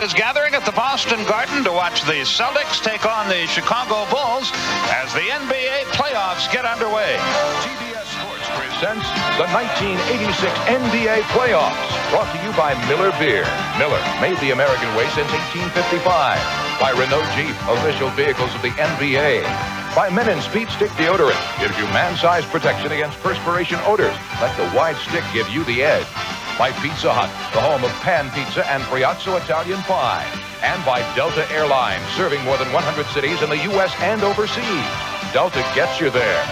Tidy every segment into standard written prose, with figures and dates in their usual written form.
Is gathering at the Boston Garden to watch the Celtics take on the Chicago Bulls as the NBA playoffs get underway. CBS Sports presents the 1986 NBA playoffs, brought to you by Miller Beer. Miller, made the American way since 1855. By Renault Jeep, official vehicles of the NBA. By Men Speed Stick Deodorant, gives you man-sized protection against perspiration odors. Let the wide stick give you the edge. By Pizza Hut, the home of pan pizza and Friazzo Italian pie. And by Delta Airlines, serving more than 100 cities in the U.S. and overseas. Delta gets you there.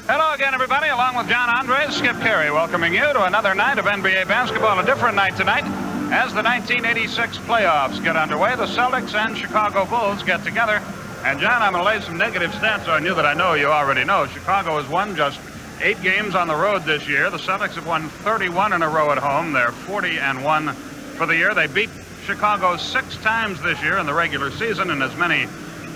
Hello again, everybody. Along with John Andres, Skip Carey, welcoming you to another night of NBA basketball. A different night tonight as the 1986 playoffs get underway. The Celtics and Chicago Bulls get together. And, John, I'm going to lay some negative stats on you that I know you already know. Chicago has won just 8 games on the road this year. The Celtics have won 31 in a row at home. They're 40-1 for the year. They beat Chicago 6 times this year in the regular season and as many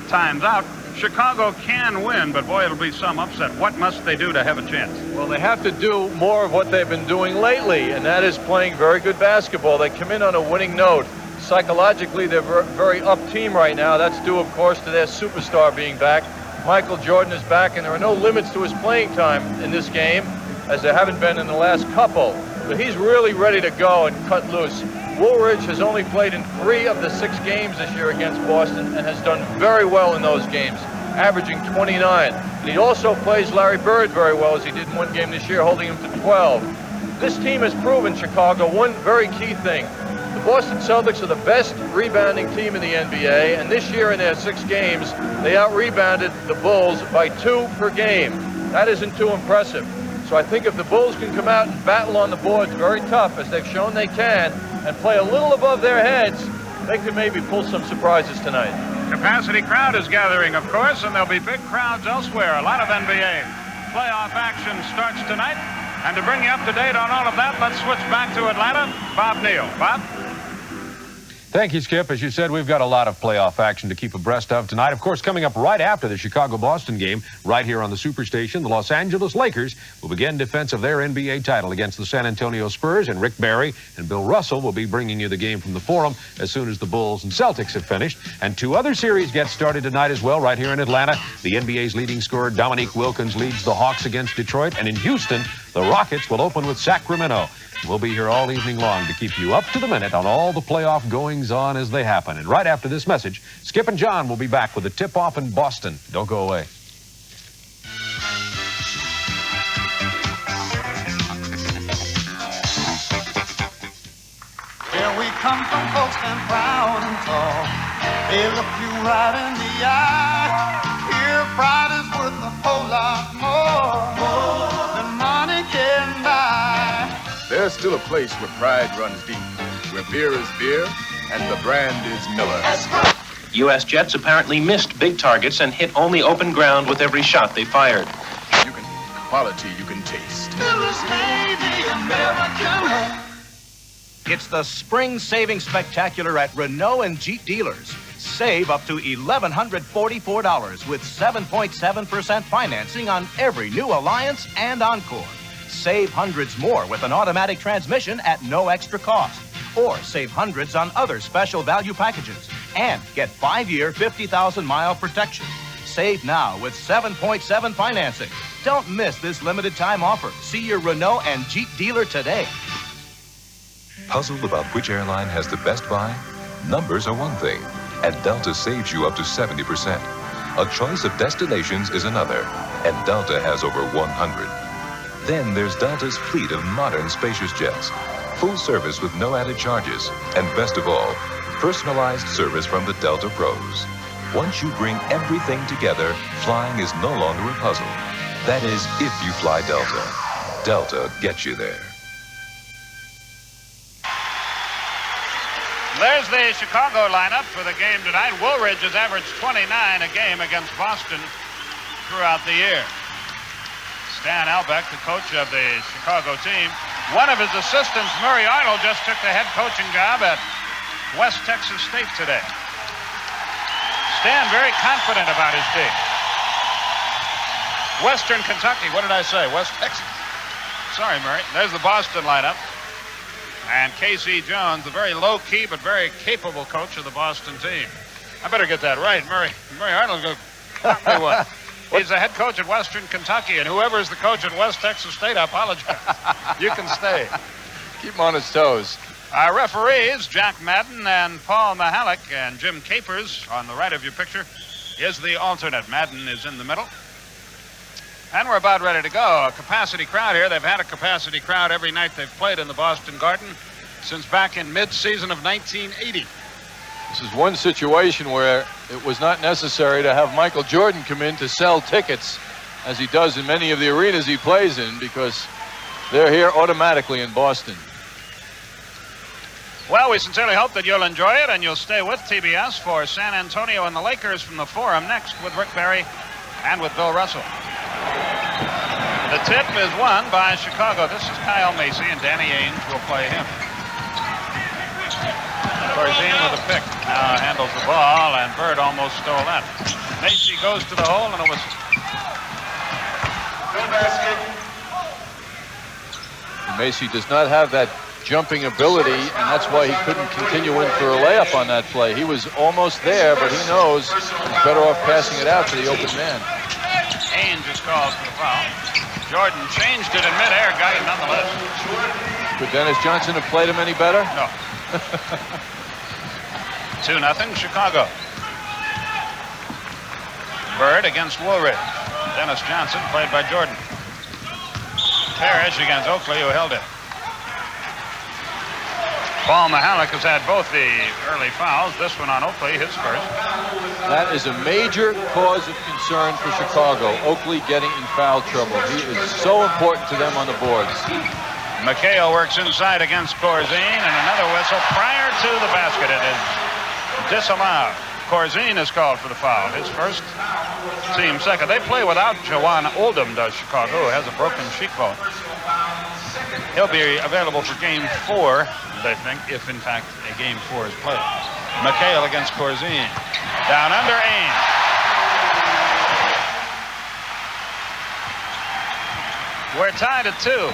times out. Chicago can win, but, boy, it'll be some upset. What must they do to have a chance? Well, they have to do more of what they've been doing lately, and that is playing very good basketball. They come in on a winning note. Psychologically, they're very up team right now. That's due, of course, to their superstar being back. Michael Jordan is back, and there are no limits to his playing time in this game, as there haven't been in the last couple. But he's really ready to go and cut loose. Woolridge has only played in 3 of the 6 games this year against Boston and has done very well in those games, averaging 29. And he also plays Larry Bird very well, as he did in 1 game this year, holding him to 12. This team has proven, Chicago, one very key thing. The Boston Celtics are the best rebounding team in the NBA, and this year in their 6 games, they out-rebounded the Bulls by 2 per game. That isn't too impressive. So I think if the Bulls can come out and battle on the boards very tough, as they've shown they can, and play a little above their heads, they could maybe pull some surprises tonight. Capacity crowd is gathering, of course, and there'll be big crowds elsewhere. A lot of NBA playoff action starts tonight. And to bring you up to date on all of that, let's switch back to Atlanta. Bob Neal. Bob? Thank you, Skip. As you said, we've got a lot of playoff action to keep abreast of tonight. Of course, coming up right after the Chicago-Boston game, right here on the Superstation, the Los Angeles Lakers will begin defense of their NBA title against the San Antonio Spurs, and Rick Barry and Bill Russell will be bringing you the game from the Forum as soon as the Bulls and Celtics have finished. And 2 other series get started tonight as well, right here in Atlanta. The NBA's leading scorer, Dominique Wilkins, leads the Hawks against Detroit, and in Houston, the Rockets will open with Sacramento. We'll be here all evening long to keep you up to the minute on all the playoff goings-on as they happen. And right after this message, Skip and John will be back with a tip-off in Boston. Don't go away. Here we come from Folkestone, proud and tall. They look you right in the eye. Here pride is worth a whole lot more than money can buy. There's still a place where pride runs deep, where beer is beer and the brand is Miller. U.S. jets apparently missed big targets and hit only open ground with every shot they fired. Quality you can taste. Miller's made the American way. It's the Spring Saving Spectacular at Renault and Jeep dealers. Save up to $1,144 with 7.7% financing on every new Alliance and Encore. Save hundreds more with an automatic transmission at no extra cost. Or save hundreds on other special value packages. And get 5-year, 50,000-mile protection. Save now with 7.7 financing. Don't miss this limited time offer. See your Renault and Jeep dealer today. Puzzled about which airline has the best buy? Numbers are one thing, and Delta saves you up to 70%. A choice of destinations is another, and Delta has over 100. Then there's Delta's fleet of modern, spacious jets. Full service with no added charges. And best of all, personalized service from the Delta pros. Once you bring everything together, flying is no longer a puzzle. That is, if you fly Delta. Delta gets you there. There's the Chicago lineup for the game tonight. Woolridge has averaged 29 a game against Boston throughout the year. Stan Albeck, the coach of the Chicago team. One of his assistants, Murray Arnold, just took the head coaching job at West Texas State today. Stan very confident about his team. Western Kentucky, what did I say? West Texas. Sorry, Murray. There's the Boston lineup. And K.C. Jones, the very low-key but very capable coach of the Boston team. I better get that right. Murray Arnold's going to tell me what. He's the head coach at Western Kentucky, and whoever's the coach at West Texas State, I apologize. You can stay. Keep him on his toes. Our referees, Jack Madden and Paul Mahalik, and Jim Capers on the right of your picture is the alternate. Madden is in the middle. And we're about ready to go. A capacity crowd here. They've had a capacity crowd every night they've played in the Boston Garden since back in mid-season of 1980. This is one situation where it was not necessary to have Michael Jordan come in to sell tickets, as he does in many of the arenas he plays in, because they're here automatically in Boston. Well, we sincerely hope that you'll enjoy it, and you'll stay with TBS for San Antonio and the Lakers from the Forum next with Rick Barry and with Bill Russell. The tip is won by Chicago. This is Kyle Macy, and Danny Ainge will play him. Corzine with a pick. Now handles the ball, and Bird almost stole that. Macy goes to the hole, and a whistle. No basket. Macy does not have that jumping ability, and that's why he couldn't continue in for a layup on that play. He was almost there, but he knows he's better off passing it out to the open man. Ainge is called for the foul. Jordan changed it in midair, got it nonetheless. Could Dennis Johnson have played him any better? No. 2-0 Chicago. Bird against Woolridge. Dennis Johnson played by Jordan. Parish against Oakley, who held it. Paul Mahalik has had both the early fouls. This one on Oakley, his first. That is a major cause of concern for Chicago. Oakley getting in foul trouble. He is so important to them on the boards. McHale works inside against Corzine, and another whistle prior to the basket. It is disallowed. Corzine is called for the foul. His first, team second. They play without Jawan Oldham, does Chicago, who has a broken cheekbone. He'll be available for game 4, they think, if in fact a game 4 is played. McHale against Corzine. Down under Ainge. We're tied at 2.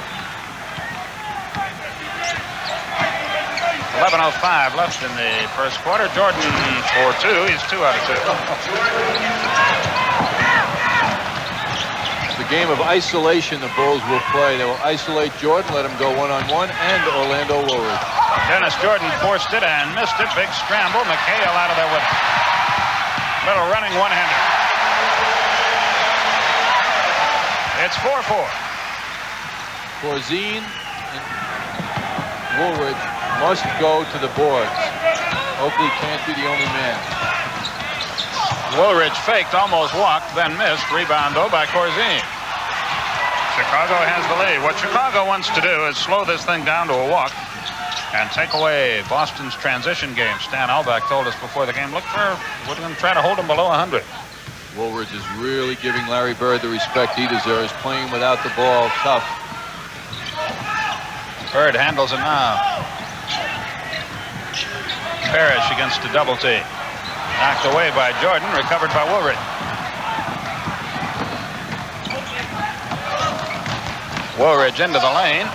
11:05 left in the first quarter. Jordan for 2. He's 2 out of 2. It's a game of isolation the Bulls will play. They will isolate Jordan, let him go one-on-one, and Orlando Woolridge. Dennis Jordan forced it and missed it. Big scramble. McHale out of there with it. Little running one-hander. It's 4-4. Corzine and Woolridge must go to the boards. Oakley can't be the only man. Woolridge faked, almost walked, then missed. Rebound, though, by Corzine. Chicago has the lead. What Chicago wants to do is slow this thing down to a walk and take away Boston's transition game. Stan Albeck told us before the game, we're going to try to hold them below 100. Woolridge is really giving Larry Bird the respect he deserves, playing without the ball, tough. Bird handles it now. Parish against a double team. Knocked away by Jordan, recovered by Woolridge. Woolridge into the lane,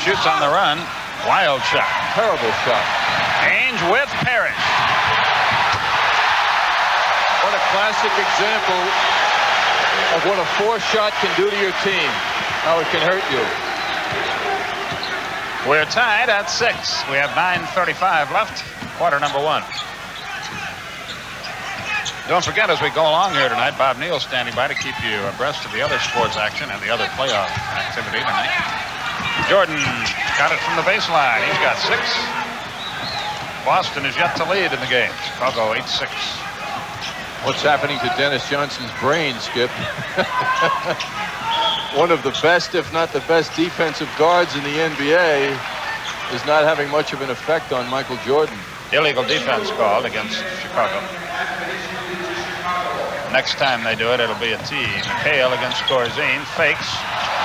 shoots on the run, wild shot. Terrible shot. Ainge with Parish. What a classic example of what a forced shot can do to your team, how it can hurt you. We're tied at 6. We have 9:35 left, quarter number 1. Don't forget, as we go along here tonight, Bob Neal standing by to keep you abreast of the other sports action and the other playoff activity tonight. Jordan got it from the baseline. He's got 6. Boston is yet to lead in the game. Chicago 8-6. What's happening to Dennis Johnson's brain, Skip? One of the best, if not the best, defensive guards in the NBA is not having much of an effect on Michael Jordan. Illegal defense called against Chicago. Next time they do it, it'll be a tee. McHale against Corzine. Fakes.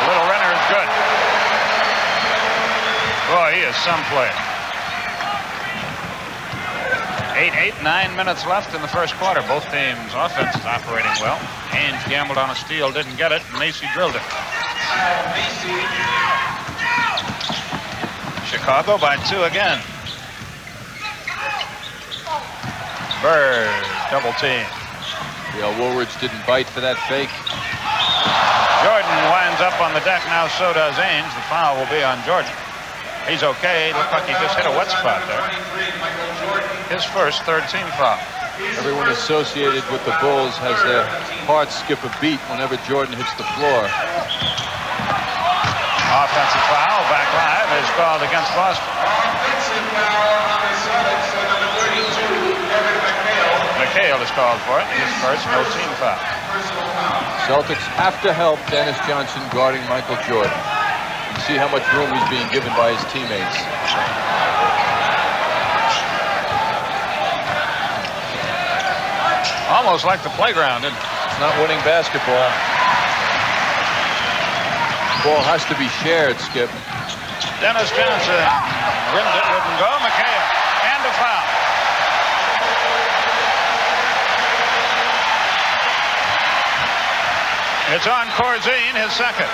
The little runner is good. Boy, he is some player. 9 minutes left in the first quarter. Both teams' offense is operating well. Ainge gambled on a steal, didn't get it. Macy drilled it. Chicago by 2 again. Bird, double team. Woolridge didn't bite for that fake. Jordan winds up on the deck now, so does Ainge. The foul will be on Jordan. He's okay. Looked like he just hit a wet spot there. His first third-team foul. Everyone associated with the Bulls has their heart skip a beat whenever Jordan hits the floor. Offensive foul, back live, is called against Boston. Offensive foul on the Celtics, number 32, McHale is called for it. His first no-team foul. Celtics have to help Dennis Johnson guarding Michael Jordan. You see how much room he's being given by his teammates. Almost like the playground, isn't it? It's not winning basketball. Ball has to be shared, Skip. Dennis Johnson rimmed it, wouldn't go. McHale, and a foul. It's on Corzine, his second.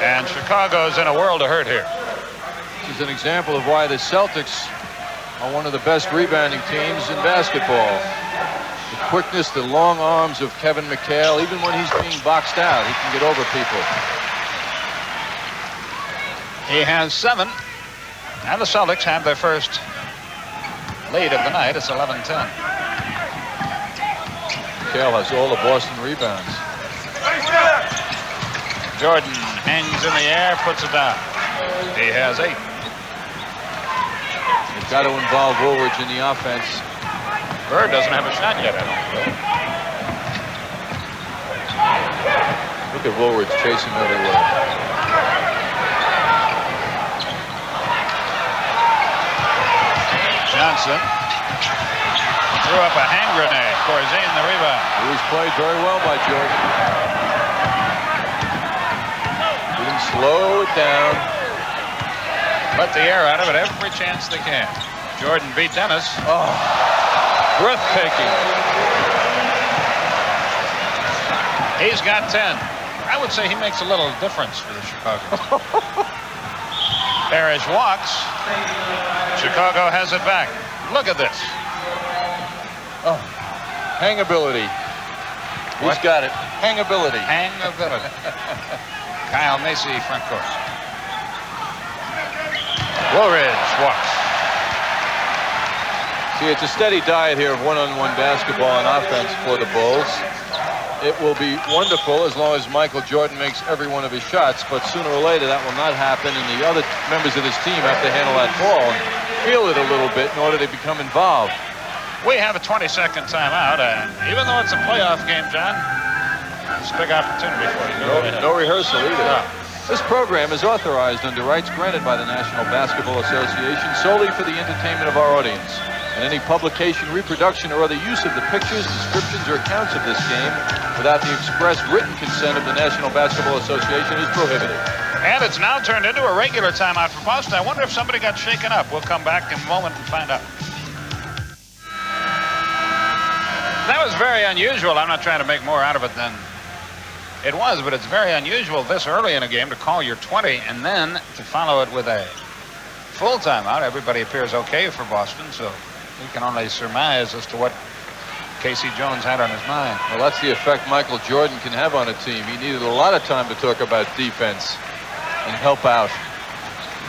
And Chicago's in a world of hurt here. This is an example of why the Celtics are one of the best rebounding teams in basketball. The quickness, the long arms of Kevin McHale, even when he's being boxed out, he can get over people. He has 7. And the Celtics have their first lead of the night. It's 11-10. McHale has all the Boston rebounds. Jordan hangs in the air, puts it down. He has 8. They've got to involve Woolridge in the offense. Bird doesn't have a shot yet, I don't feel. Look at Woolridge chasing everywhere. Johnson threw up a hand grenade. Corzine the rebound. It was played very well by Jordan. Didn't slow it down. Let the air out of it every chance they can. Jordan beat Dennis. Oh, breathtaking. He's got 10. I would say he makes a little difference for the Chicago. Parish walks. Chicago has it back. Look at this. Oh, hangability. He's got it. Hangability. Hangability. Kyle Macy, front court. Woolridge walks. See, it's a steady diet here of one-on-one basketball and offense for the Bulls. It will be wonderful as long as Michael Jordan makes every one of his shots, but sooner or later that will not happen, and the other members of this team have to handle that ball and feel it a little bit in order to become involved. We have a 20-second timeout, and even though it's a playoff game, John, it's a big opportunity for you. No rehearsal either. No. This program is authorized under rights granted by the National Basketball Association solely for the entertainment of our audience. And any publication, reproduction, or other use of the pictures, descriptions, or accounts of this game without the express written consent of the National Basketball Association is prohibited. And it's now turned into a regular timeout for Boston. I wonder if somebody got shaken up. We'll come back in a moment and find out. That was very unusual. I'm not trying to make more out of it than it was, but it's very unusual this early in a game to call your 20 and then to follow it with a full timeout. Everybody appears okay for Boston, so we can only surmise as to what Casey Jones had on his mind. Well, that's the effect Michael Jordan can have on a team. He needed a lot of time to talk about defense and help out.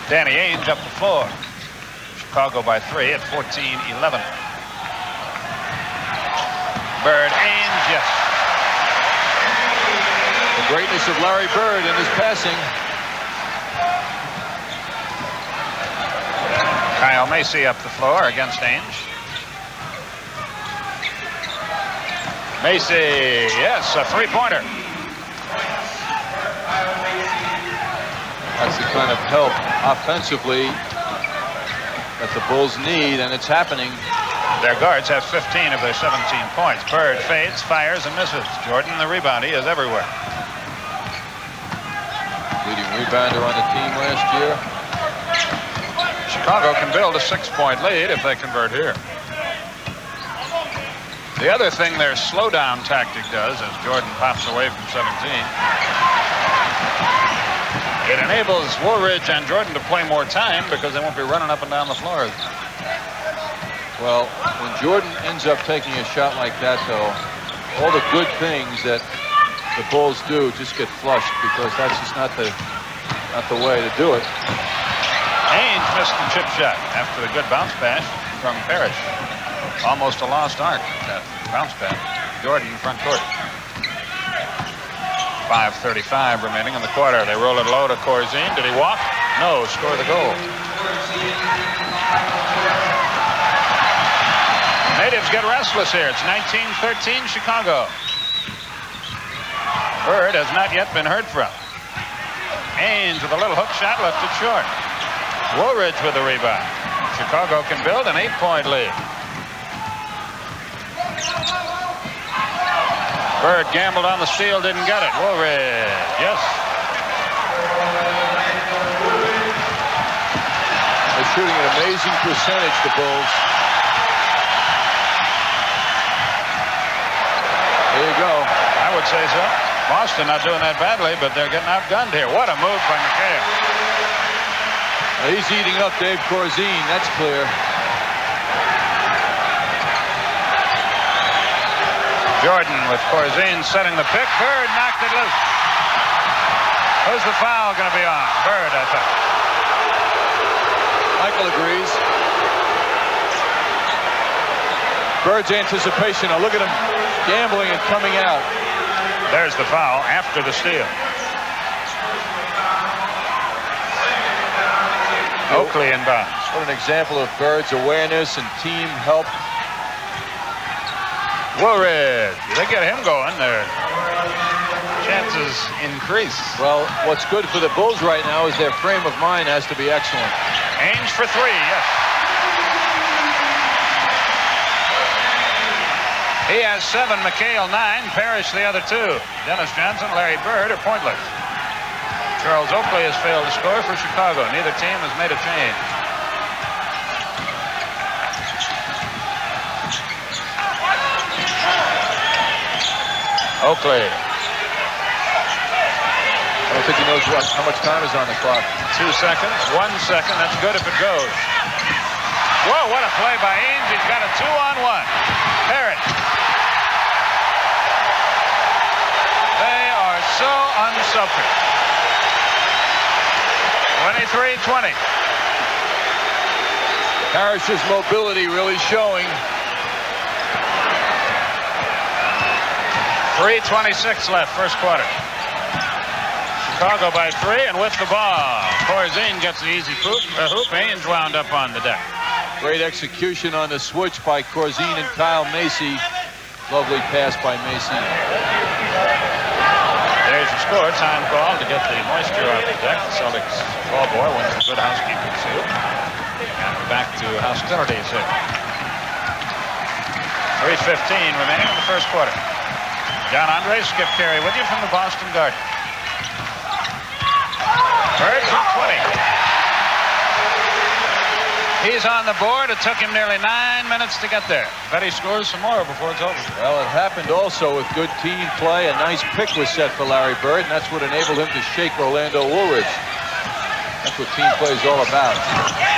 Danny Ainge up the floor. Chicago by 3 at 14-11. Bird, Ainge, yes. The greatness of Larry Bird in his passing. Kyle Macy up the floor against Ainge. Macy, yes, a three-pointer. That's the kind of help offensively that the Bulls need, and it's happening. Their guards have 15 of their 17 points. Bird fades, fires, and misses. Jordan, the rebound, he is everywhere. Leading rebounder on the team last year. Chicago can build a 6-point lead if they convert here. The other thing their slowdown tactic does, as Jordan pops away from 17, it enables Woolridge and Jordan to play more time because they won't be running up and down the floor. Well, when Jordan ends up taking a shot like that, though, all the good things that the Bulls do just get flushed because that's just not the way to do it. Ainge missed the chip shot after the good bounce pass from Parish. Almost a lost art, that bounce pass. Jordan front court. 5:35 remaining in the quarter. They roll it low to Corzine. Did he walk? No, score the goal. Natives get restless here. It's 1913 Chicago. Bird has not yet been heard from. Ainge with a little hook shot, left it short. Woolridge with the rebound. Chicago can build an 8-point lead. Bird gambled on the steal, didn't get it. Woolridge, yes. They're shooting an amazing percentage, the Bulls. There you go. I would say so. Boston not doing that badly, but they're getting outgunned here. What a move by McHale. He's eating up Dave Corzine, that's clear. Jordan with Corzine setting the pick. Bird knocked it loose. Who's the foul going to be on? Bird, I think. Michael agrees. Bird's anticipation. Now look at him gambling and coming out. There's the foul after the steal. Oakley inbounds. What an example of Bird's awareness and team help. Woolridge. They get him going. Their chances increase. Well, what's good for the Bulls right now is their frame of mind has to be excellent. Ainge for three, yes. He has 7, McHale 9, Parish the other 2. Dennis Johnson, Larry Bird are pointless. Charles Oakley has failed to score for Chicago. Neither team has made a change. Oakley. I don't think he knows how much time is on the clock. 2 seconds, 1 second. That's good if it goes. Whoa, what a play by Ainge. He's got a 2-on-1. Parish. They are so unselfish. 23-20. Parish's mobility really showing. 3:26 left, first quarter. Chicago by 3 and with the ball. Corzine gets the easy hoop. Ainge wound up on the deck. Great execution on the switch by Corzine and Kyle Macy. Lovely pass by Macy. There's your score. Time call to get the moisture off the deck. The Celtics ball boy wins the good housekeeping suit. And we're back to hostilities here. 3:15 remaining in the first quarter. John Andre, Skip Carey with you from the Boston Garden. Bird from 20. He's on the board. It took him nearly 9 minutes to get there. Bet he scores some more before it's over. Well, it happened also with good team play. A nice pick was set for Larry Bird, and that's what enabled him to shake Orlando Woolridge. That's what team play is all about.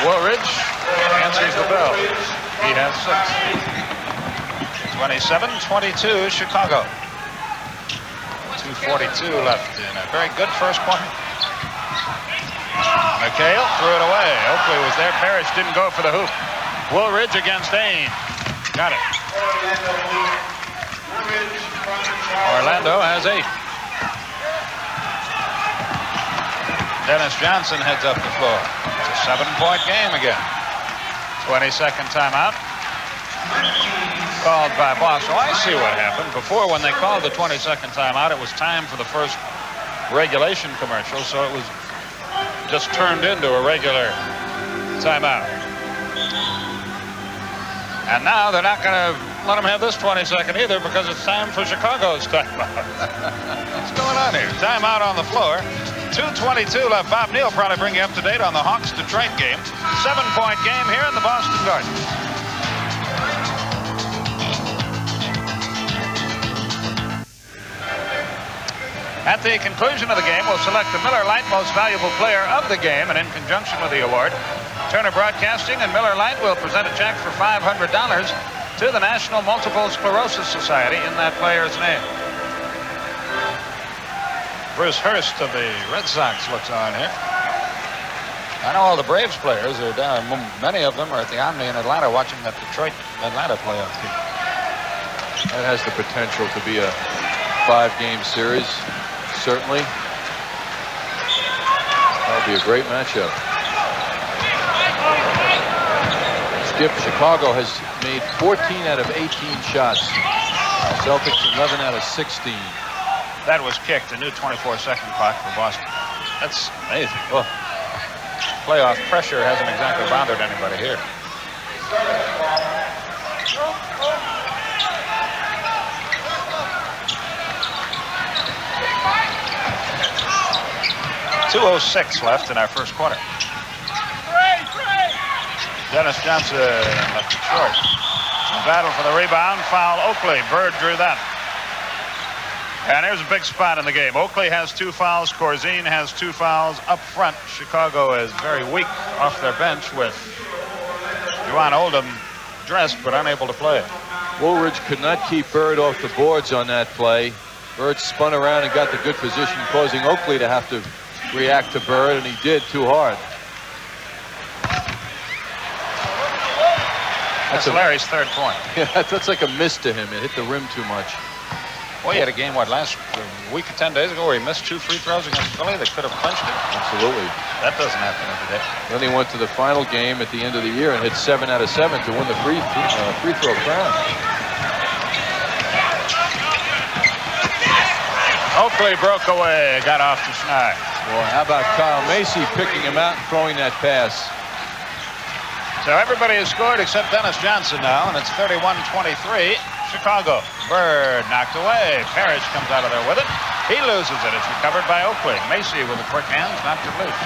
Woolridge answers the bell. He has 6. 27-22, Chicago. 2:42 left in a very good first quarter. McHale threw it away. Oakley was there. Parish didn't go for the hoop. Woolridge against Ainge. Got it. Orlando has 8. Dennis Johnson heads up the floor. It's a 7-point game again. 22nd timeout. Called by Boston. Oh, I see what happened. Before, when they called the 22nd timeout, it was time for the first regulation commercial, so it was just turned into a regular timeout. And now they're not going to let them have this 22nd either because it's time for Chicago's timeout. What's going on here? Timeout on the floor. 2:22 left. Bob Neal probably bring you up to date on the Hawks-Detroit game. 7-point game here in the Boston Garden. At the conclusion of the game, we'll select the Miller Lite Most Valuable Player of the game, and in conjunction with the award, Turner Broadcasting and Miller Lite will present a check for $500 to the National Multiple Sclerosis Society in that player's name. Bruce Hurst of the Red Sox looks on here. I know all the Braves players are down. Many of them are at the Omni in Atlanta watching that Detroit-Atlanta playoff game. That has the potential to be a 5-game series, certainly. That'll be a great matchup. Skip, Chicago has made 14 out of 18 shots. Celtics 11 out of 16. That was kicked. A new 24-second clock for Boston. That's amazing. Oh. Playoff pressure hasn't exactly bothered anybody here. .206 left in our first quarter. Dennis Johnson left it short. Battle for the rebound. Foul Oakley. Bird drew that. And here's a big spot in the game. Oakley has 2 fouls. Corzine has 2 fouls up front. Chicago is very weak off their bench with Juwan Oldham dressed but unable to play. Woolridge could not keep Bird off the boards on that play. Bird spun around and got the good position, causing Oakley to have to react to Bird, and he did too hard. That's Larry's third point. Yeah, that's like a miss to him. It hit the rim too much. Well, he had a game, last week or 10 days ago where he missed 2 free throws against Philly that could have clinched it. Absolutely. That doesn't happen every day. Then he went to the final game at the end of the year and hit 7 out of 7 to win the free throw crown. Oakley broke away, got off to Schneider. Well, how about Kyle Macy picking him out and throwing that pass? So everybody has scored except Dennis Johnson now, and it's 31-23. Chicago. Bird knocked away. Parish comes out of there with it. He loses it. It's recovered by Oakley. Macy with the quick hands knocked it loose.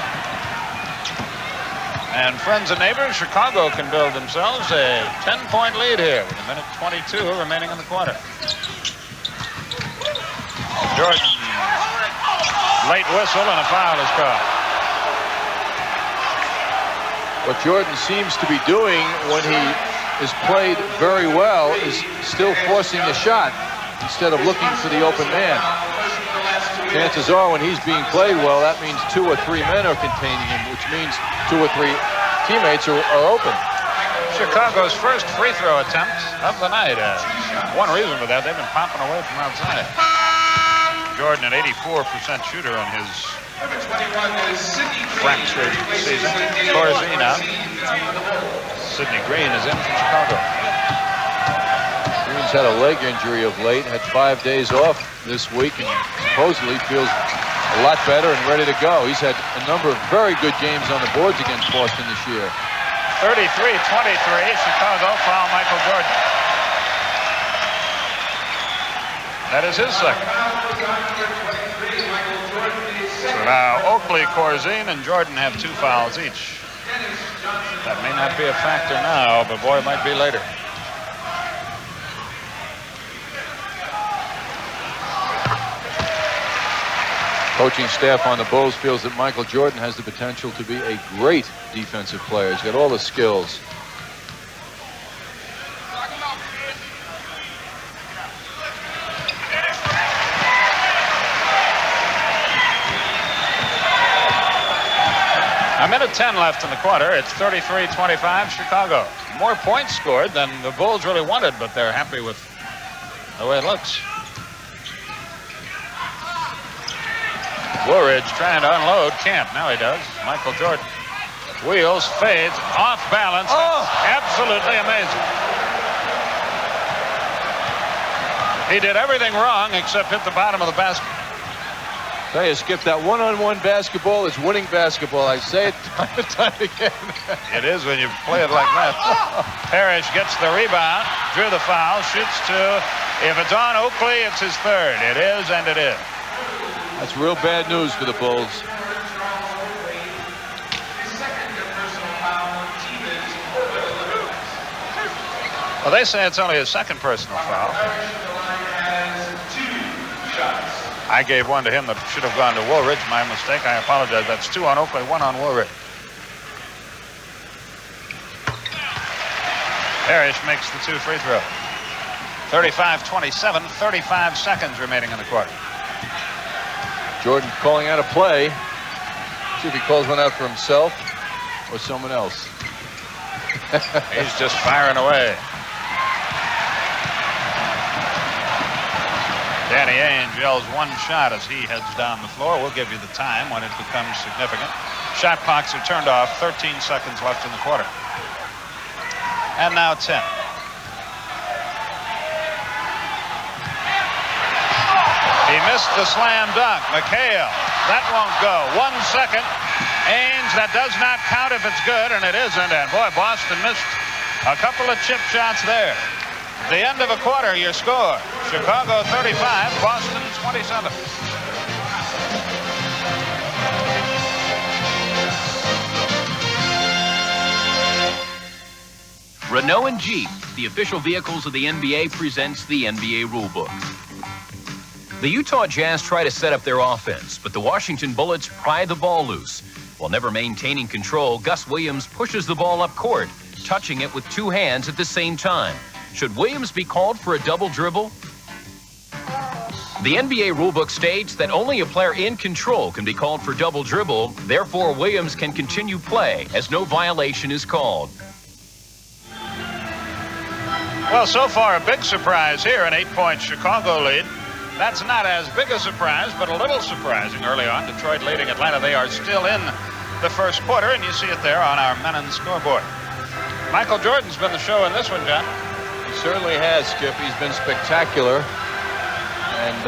And friends and neighbors, Chicago can build themselves a 10-point lead here with a minute 22 remaining in the quarter. Jordan. Late whistle and a foul is called. What Jordan seems to be doing when he is played very well is still forcing the shot instead of looking for the open man. Chances are when he's being played well, that means 2 or 3 men are containing him, which means 2 or 3 teammates are open. Chicago's first free throw attempt of the night. One reason for that, they've been popping away from outside. Jordan, an 84% shooter in his fractured season. Corzine out. Sidney Green is in from Chicago. Green's had a leg injury of late, had 5 days off this week, and supposedly feels a lot better and ready to go. He's had a number of very good games on the boards against Boston this year. 33-23, Chicago foul Michael Jordan. That is his second. So now Oakley, Corzine, and Jordan have 2 fouls each. That may not be a factor now, but boy, it might be later. Coaching staff on the Bulls feels that Michael Jordan has the potential to be a great defensive player. He's got all the skills. A minute 10 left in the quarter. It's 33-25 Chicago. More points scored than the Bulls really wanted, but they're happy with the way it looks. Woolridge trying to unload. Can't. Now he does. Michael Jordan. Wheels, fades, off balance. Oh! Absolutely amazing. He did everything wrong except hit the bottom of the basket. Tell you, Skip, that one-on-one basketball is winning basketball. I say it time and time again. It is when you play it like that. Parish gets the rebound, drew the foul, shoots 2. If it's on Oakley, it's his third. It is, and it is. That's real bad news for the Bulls. Well, they say it's only his second personal foul. I I gave one to him that should have gone to Woolridge. My mistake. I apologize. That's 2 on Oakley, 1 on Woolridge. Parish makes the 2 free throws. 35-27, 35 seconds remaining in the quarter. Jordan calling out a play. See if he calls one out for himself or someone else. He's just firing away. Danny Ainge yells one shot as he heads down the floor. We'll give you the time when it becomes significant. Shot clocks are turned off. 13 seconds left in the quarter. And now 10. He missed the slam dunk. McHale. That won't go. 1 second. Ainge, that does not count if it's good, and it isn't. And boy, Boston missed a couple of chip shots there. At the end of a quarter, your score. Chicago 35, Boston 27. Renault and Jeep, the official vehicles of the NBA, presents the NBA rulebook. The Utah Jazz try to set up their offense, but the Washington Bullets pry the ball loose. While never maintaining control, Gus Williams pushes the ball up court, touching it with 2 hands at the same time. Should Williams be called for a double dribble? The NBA rulebook states that only a player in control can be called for double dribble. Therefore, Williams can continue play as no violation is called. Well, so far, a big surprise here, an 8-point Chicago lead. That's not as big a surprise, but a little surprising early on. Detroit leading Atlanta. They are still in the first quarter, and you see it there on our Menon scoreboard. Michael Jordan's been the show in this one, John. He certainly has, Skip. He's been spectacular. And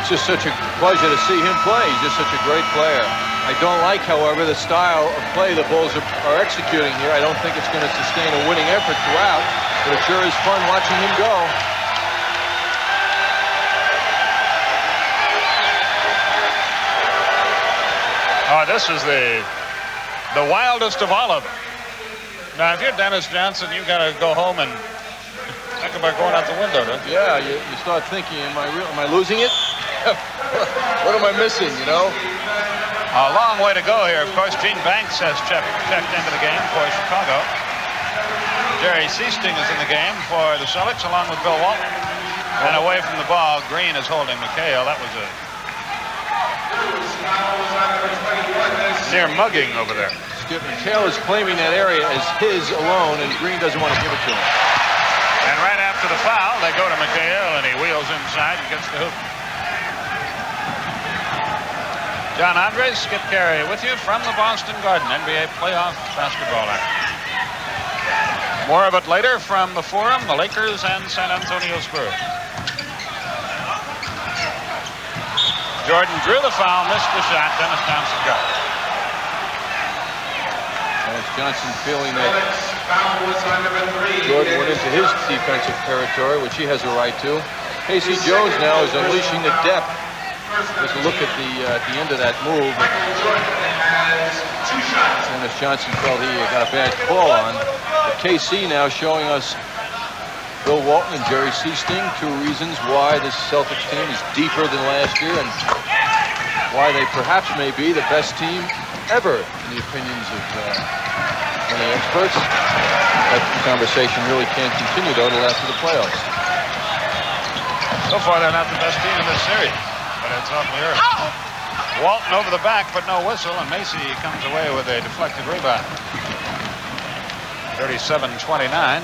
it's just such a pleasure to see him play. He's just such a great player. I don't like, however, the style of play the Bulls are executing here. I don't think it's going to sustain a winning effort throughout, but it sure is fun watching him go. Oh, this is the wildest of all of them. Now, if you're Dennis Johnson, you got to go home and think about going out the window, don't you? Yeah, you start thinking, am I losing it? What am I missing, you know? A long way to go here. Of course, Gene Banks has checked into the game for Chicago. Jerry Seasting is in the game for the Celtics, along with Bill Walton. And away from the ball, Green is holding McHale. That was a near mugging over there. Skip, McHale is claiming that area as his alone, and Green doesn't want to give it to him. And right after the foul, they go to McHale, and he wheels inside and gets the hoop. John Andres, Skip Carey with you from the Boston Garden, NBA playoff basketball action. More of it later from the Forum, the Lakers and San Antonio Spurs. Jordan drew the foul, missed the shot. Dennis Johnson got it. Dennis Johnson feeling that Jordan went into his defensive territory, which he has a right to. Casey Jones now is unleashing the depth. Just look at the end of that move. Dennis Johnson felt he got a bad call on. But KC now showing us Bill Walton and Jerry Seasting, 2 reasons why this Celtics team is deeper than last year and why they perhaps may be the best team ever in the opinions of many experts. That conversation really can't continue, though, until after the playoffs. So far, they're not the best team in this series, but it's awfully early. Walton over the back, but no whistle, and Macy comes away with a deflected rebound. 37-29.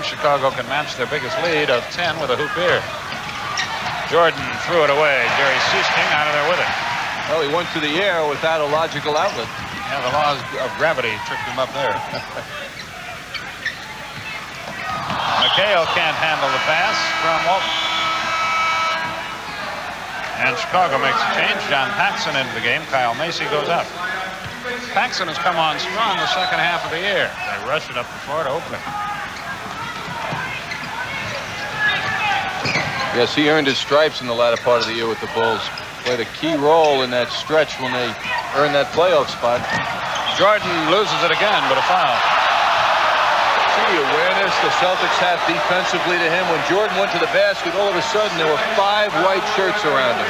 Chicago can match their biggest lead of 10 with a hoop here. Jordan threw it away. Jerry Seasting out of there with it. Well, he went to the air without a logical outlet. Yeah, the laws of gravity tripped him up there. McHale can't handle the pass from Walton. And Chicago makes a change. John Paxson into the game. Kyle Macy goes out. Paxson has come on strong the second half of the year. They rush it up the floor to open it. Yes, he earned his stripes in the latter part of the year with the Bulls. Played a key role in that stretch when they earned that playoff spot. Jordan loses it again, but a foul. See the awareness the Celtics have defensively to him. When Jordan went to the basket, all of a sudden there were 5 white shirts around him.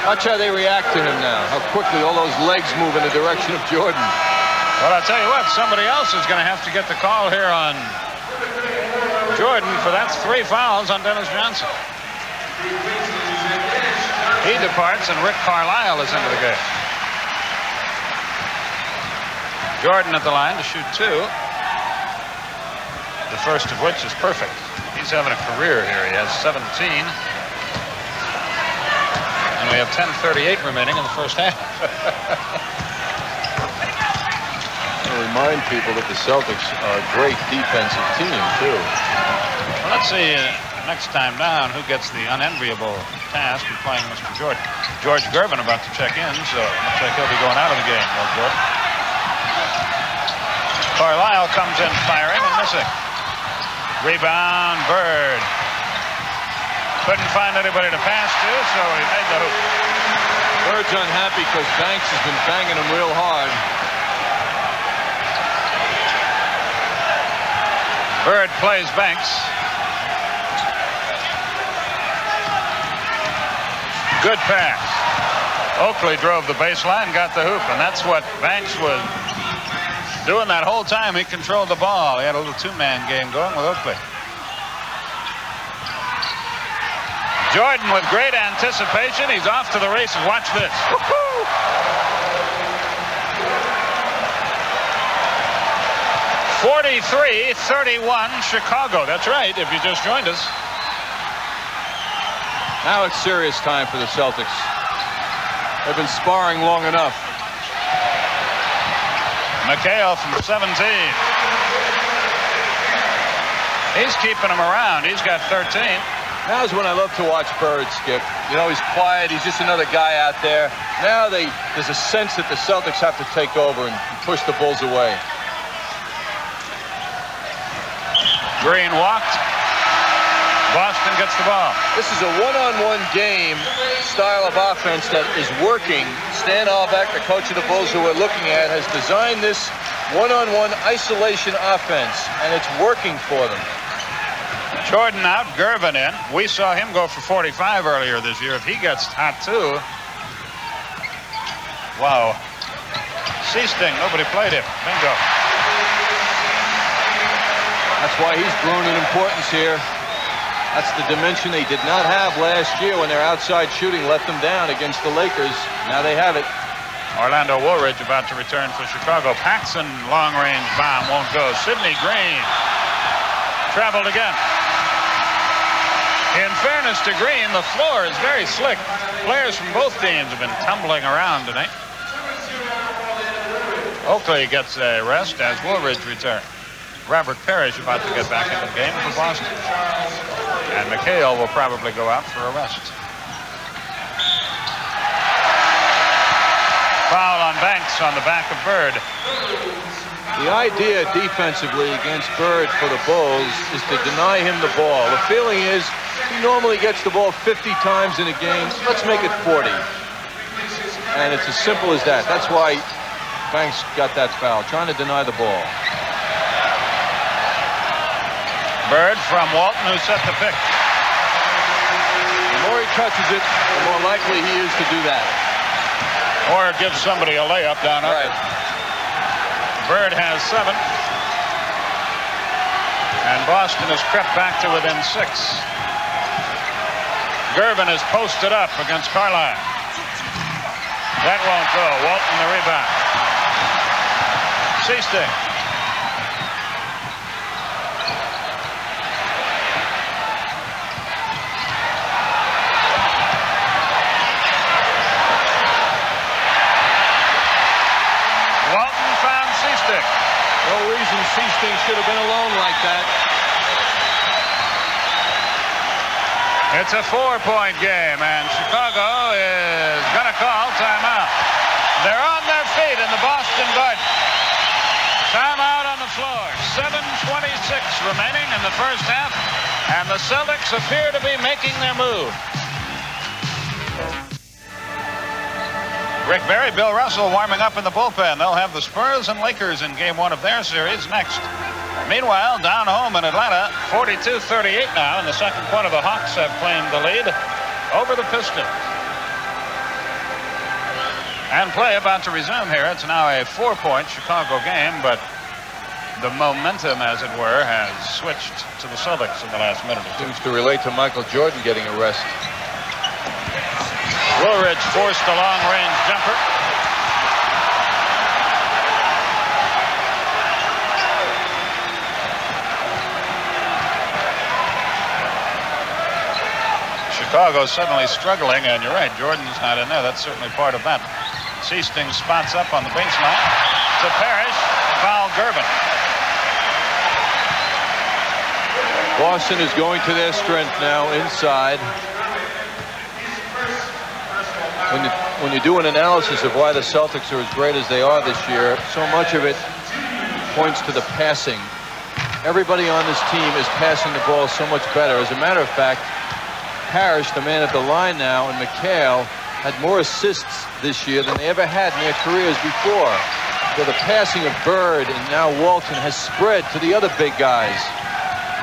Watch how they react to him now, how quickly all those legs move in the direction of Jordan. Well, I'll tell you what, somebody else is going to have to get the call here on Jordan, for that's 3 fouls on Dennis Johnson. He departs, and Rick Carlisle is into the game. Jordan at the line to shoot 2. The first of which is perfect. He's having a career here. He has 17. And we have 10:38 remaining in the first half. I'll remind people that the Celtics are a great defensive team, too. Well, let's see next time down who gets the unenviable task of playing Mr. Jordan. George Gervin about to check in, so it looks like he'll be going out of the game. Well, Jordan. Carlisle comes in firing and missing. Rebound, Bird. Couldn't find anybody to pass to, so he made the hoop. Bird's unhappy because Banks has been banging him real hard. Bird plays Banks. Good pass. Oakley drove the baseline, got the hoop, and that's what Banks was doing that whole time. He controlled the ball. He had a little 2-man game going with Oakley. Jordan with great anticipation. He's off to the races. Watch this. 43-31 Chicago. That's right, if you just joined us. Now it's serious time for the Celtics. They've been sparring long enough. McHale from 17. He's keeping him around. He's got 13. Now's when I love to watch Bird, Skip. You know, he's quiet. He's just another guy out there. Now there's a sense that the Celtics have to take over and push the Bulls away. Green walked. Boston gets the ball. This is a one-on-one game style of offense that is working. Stan Albeck, the coach of the Bulls who we're looking at, has designed this one-on-one isolation offense, and it's working for them. Jordan out, Gervin in. We saw him go for 45 earlier this year. If he gets hot too. Wow. Seasting, nobody played him. Bingo. That's why he's grown in importance here. That's the dimension they did not have last year when their outside shooting let them down against the Lakers. Now they have it. Orlando Woolridge about to return for Chicago. Paxson, long-range bomb, won't go. Sidney Green traveled again. In fairness to Green, the floor is very slick. Players from both teams have been tumbling around tonight. Oakley gets a rest as Woolridge returns. Robert Parish about to get back into the game for Boston. And McHale will probably go out for a rest. Foul on Banks on the back of Bird. The idea defensively against Bird for the Bulls is to deny him the ball. The feeling is he normally gets the ball 50 times in a game. Let's make it 40. And it's as simple as that. That's why Banks got that foul, trying to deny the ball. Bird from Walton, who set the pick. The more he touches it, the more likely he is to do that. Or give somebody a layup down under. Right. Bird has 7. And Boston has crept back to within 6. Gervin is posted up against Carlisle. That won't go. Walton the rebound. Seasting. Walton found Seasting. No reason Seasting should have been alone like that. It's a 4-point game, and Chicago is going to call timeout. They're on their feet in the Boston Garden. Timeout on the floor. 7:26 remaining in the first half, and the Celtics appear to be making their move. Rick Barry, Bill Russell warming up in the bullpen. They'll have the Spurs and Lakers in game 1 of their series next Meanwhile, down home in Atlanta, 42-38 now. In the second quarter, the Hawks have claimed the lead over the Pistons. And play about to resume here. It's now a 4-point Chicago game, but the momentum, as it were, has switched to the Celtics in the last minute or two. Seems to relate to Michael Jordan getting a rest. Woolridge forced a long-range jumper. Chicago's suddenly struggling, and you're right, Jordan's not in there. That's certainly part of that. Seasting spots up on the baseline to Parish, foul Gervin. Boston is going to their strength now inside. When you do an analysis of why the Celtics are as great as they are this year, so much of it points to the passing. Everybody on this team is passing the ball so much better. As a matter of fact, Parish, the man at the line now, and McHale had more assists this year than they ever had in their careers before. So the passing of Bird and now Walton has spread to the other big guys.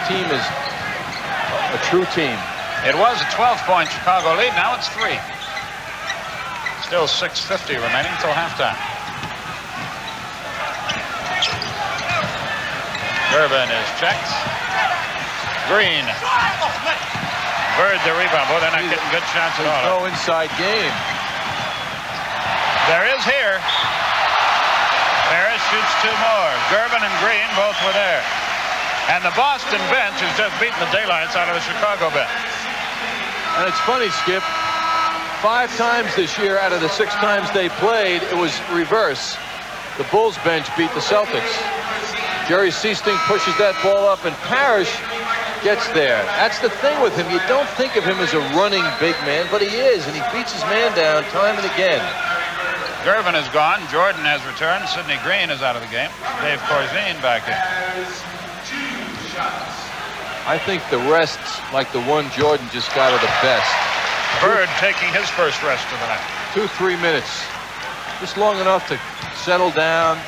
The team is a true team. It was a 12-point Chicago lead. Now it's 3. Still 6:50 remaining until halftime. Gervin is checked. Green. Bird the rebound. Boy, they're not getting good shots at all. No inside game. There is here. Parish shoots 2 more. Gervin and Green both were there. And the Boston bench has just beaten the daylights out of the Chicago bench. And it's funny, Skip. 5 times this year out of the 6 times they played, it was reverse. The Bulls bench beat the Celtics. Jerry Seasting pushes that ball up, and Parish gets there. That's the thing with him. You don't think of him as a running big man, but he is, and he beats his man down time and again. Gervin is gone. Jordan has returned. Sidney Green is out of the game. Dave Corzine back in. I think the rests, like the one Jordan just got, are the best. Bird taking his first rest of the night. 2-3 minutes. Just long enough to settle down,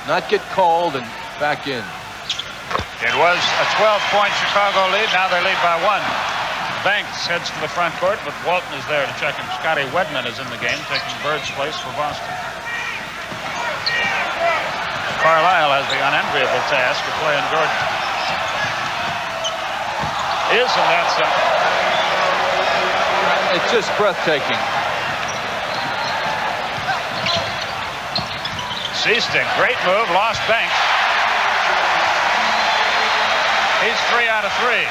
not get cold, and back in. It was a 12-point Chicago lead. Now they lead by 1. Banks heads to the front court, but Walton is there to check him. Scotty Wedman is in the game, taking Bird's place for Boston. Carlisle has the unenviable task of playing Jordan. Isn't that something? It's just breathtaking. Seasting, great move, lost Banks. He's 3 out of 3.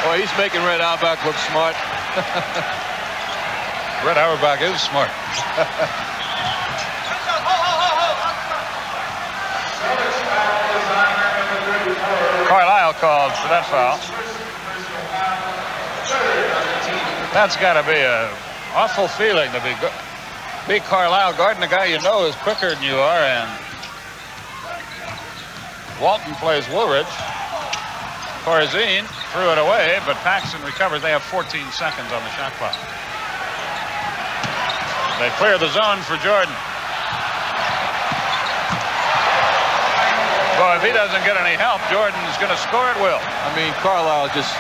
Boy, he's making Red Auerbach look smart. Red Auerbach is smart. Carlisle called for that foul. That's got to be an awful feeling to be Carlisle guarding a guy you know is quicker than you are, and Walton plays Woolridge. Corzine threw it away, but Paxson recovers. They have 14 seconds on the shot clock. They clear the zone for Jordan. Boy, if he doesn't get any help, Jordan is going to score at will. I mean, Carlisle just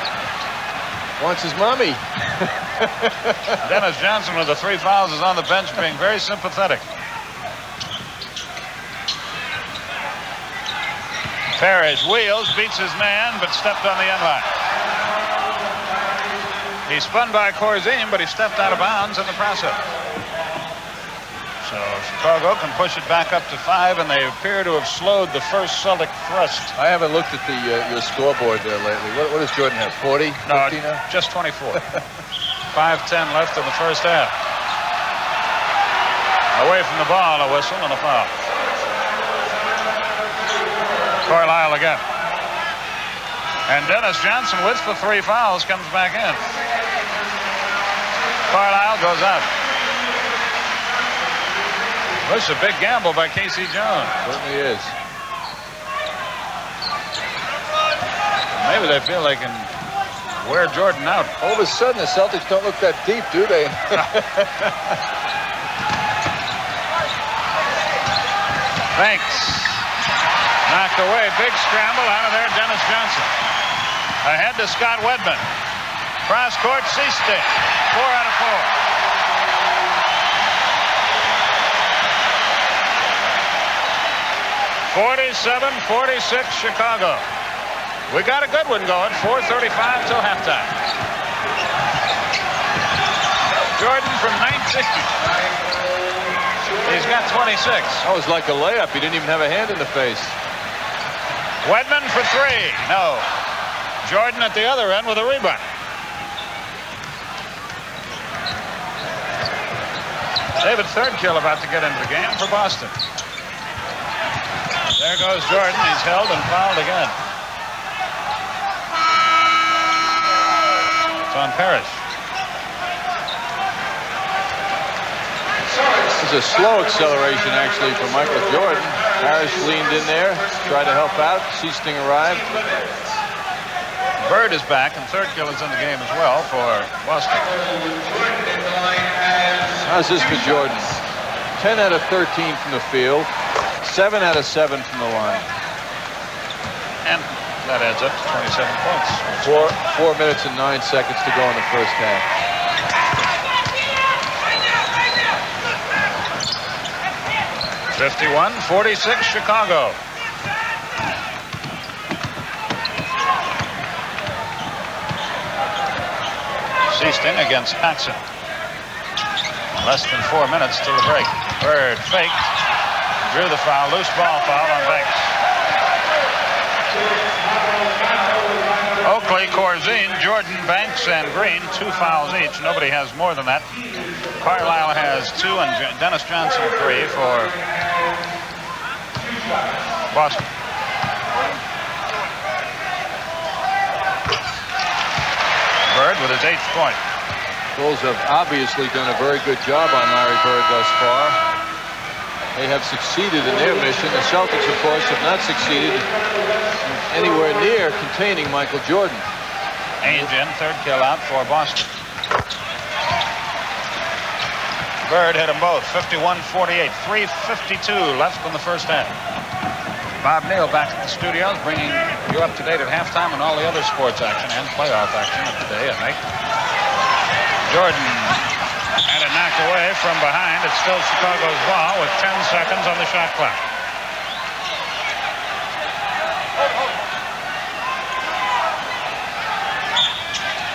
wants his mommy. Dennis Johnson with the 3 fouls is on the bench being very sympathetic. Parish wheels, beats his man, but stepped on the end line. He spun by Corzine, but he stepped out of bounds in the process. So Chicago can push it back up to 5, and they appear to have slowed the first Celtic thrust. I haven't looked at the your scoreboard there lately. What does Jordan have, 40? No, 50 now? just 24. 5:10 left in the first half. Away from the ball, a whistle and a foul. Carlisle again. And Dennis Johnson, with the 3 fouls, comes back in. Carlisle goes out. This is a big gamble by Casey Jones. Certainly is. Maybe they feel they can wear Jordan out. All of a sudden, the Celtics don't look that deep, do they? Banks Knocked away. Big scramble out of there. Dennis Johnson. Ahead to Scott Wedman. Cross court, C-stick. 4 out of 4. 47-46 Chicago. We got a good one going. 4:35 till halftime. Jordan from 19. He's got 26. That was like a layup. He didn't even have a hand in the face. Wedman for 3. No. Jordan at the other end with a rebound. David Thirdkill about to get into the game for Boston. There goes Jordan. He's held and fouled again. It's on Parish. This is a slow acceleration, actually, for Michael Jordan. Parish leaned in there, tried to help out. Seasting arrived. Bird is back, and Thirdkill is in the game as well for Boston. How's this for Jordan? 10 out of 13 from the field, 7 out of 7 from the line. And that adds up to 27 points. 4 minutes and 9 seconds to go in the first half. (51-46) Chicago. Seasting against Paxson. Less than 4 minutes till the break. Bird faked. Drew the foul. Loose ball foul on Banks. Oakley, Corzine, Jordan, Banks, and Green. 2 fouls each. Nobody has more than that. Carlisle has 2 and Dennis Johnson 3 for Boston. Bird with his 8th point. Bulls have obviously done a very good job on Larry Bird thus far. They have succeeded in their mission. The Celtics, of course, have not succeeded anywhere near containing Michael Jordan. Ainge in, Thirdkill out for Boston. Bird hit them both, 51-48, 3:52 left in the first half. Bob Neal back at the studios, bringing you up to date at halftime and all the other sports action and playoff action of the day and night. Jordan had it knocked away from behind. It's still Chicago's ball with 10 seconds on the shot clock.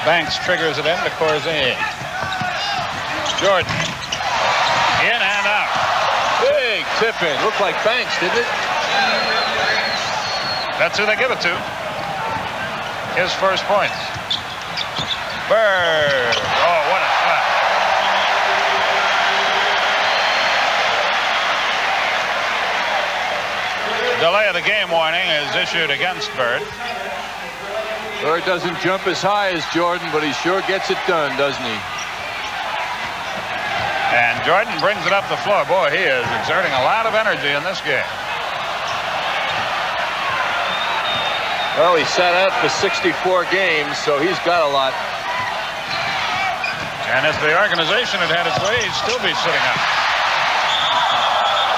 Banks triggers it into Corzine. Jordan. In and out. Big tip in. Looked like Banks, didn't it? That's who they give it to. His first points. Bird. Oh, what a shot. Delay of the game warning is issued against Bird. Bird doesn't jump as high as Jordan, but he sure gets it done, doesn't he? And Jordan brings it up the floor. Boy, he is exerting a lot of energy in this game. Well, he sat out for 64 games, so he's got a lot. And if the organization had had its way, he'd still be sitting up.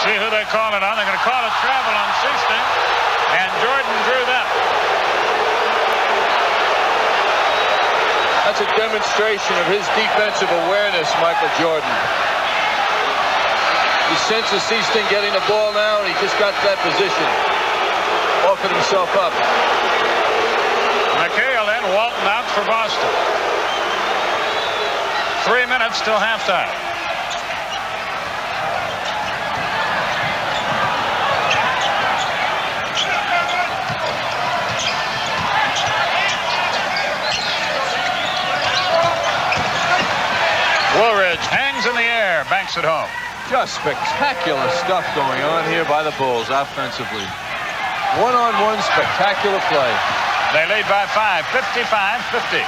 See who they call it on. They're going to call it travel on Seasting. And Jordan drew that. That's a demonstration of his defensive awareness, Michael Jordan. He senses Seasting getting the ball now, and he just got to that position. Offered himself up. McHale then, Walton out for Boston. 3 minutes till halftime. Woolridge hangs in the air. Banks it home. Just spectacular stuff going on here by the Bulls offensively. One-on-one spectacular play. They lead by 5, 55-50.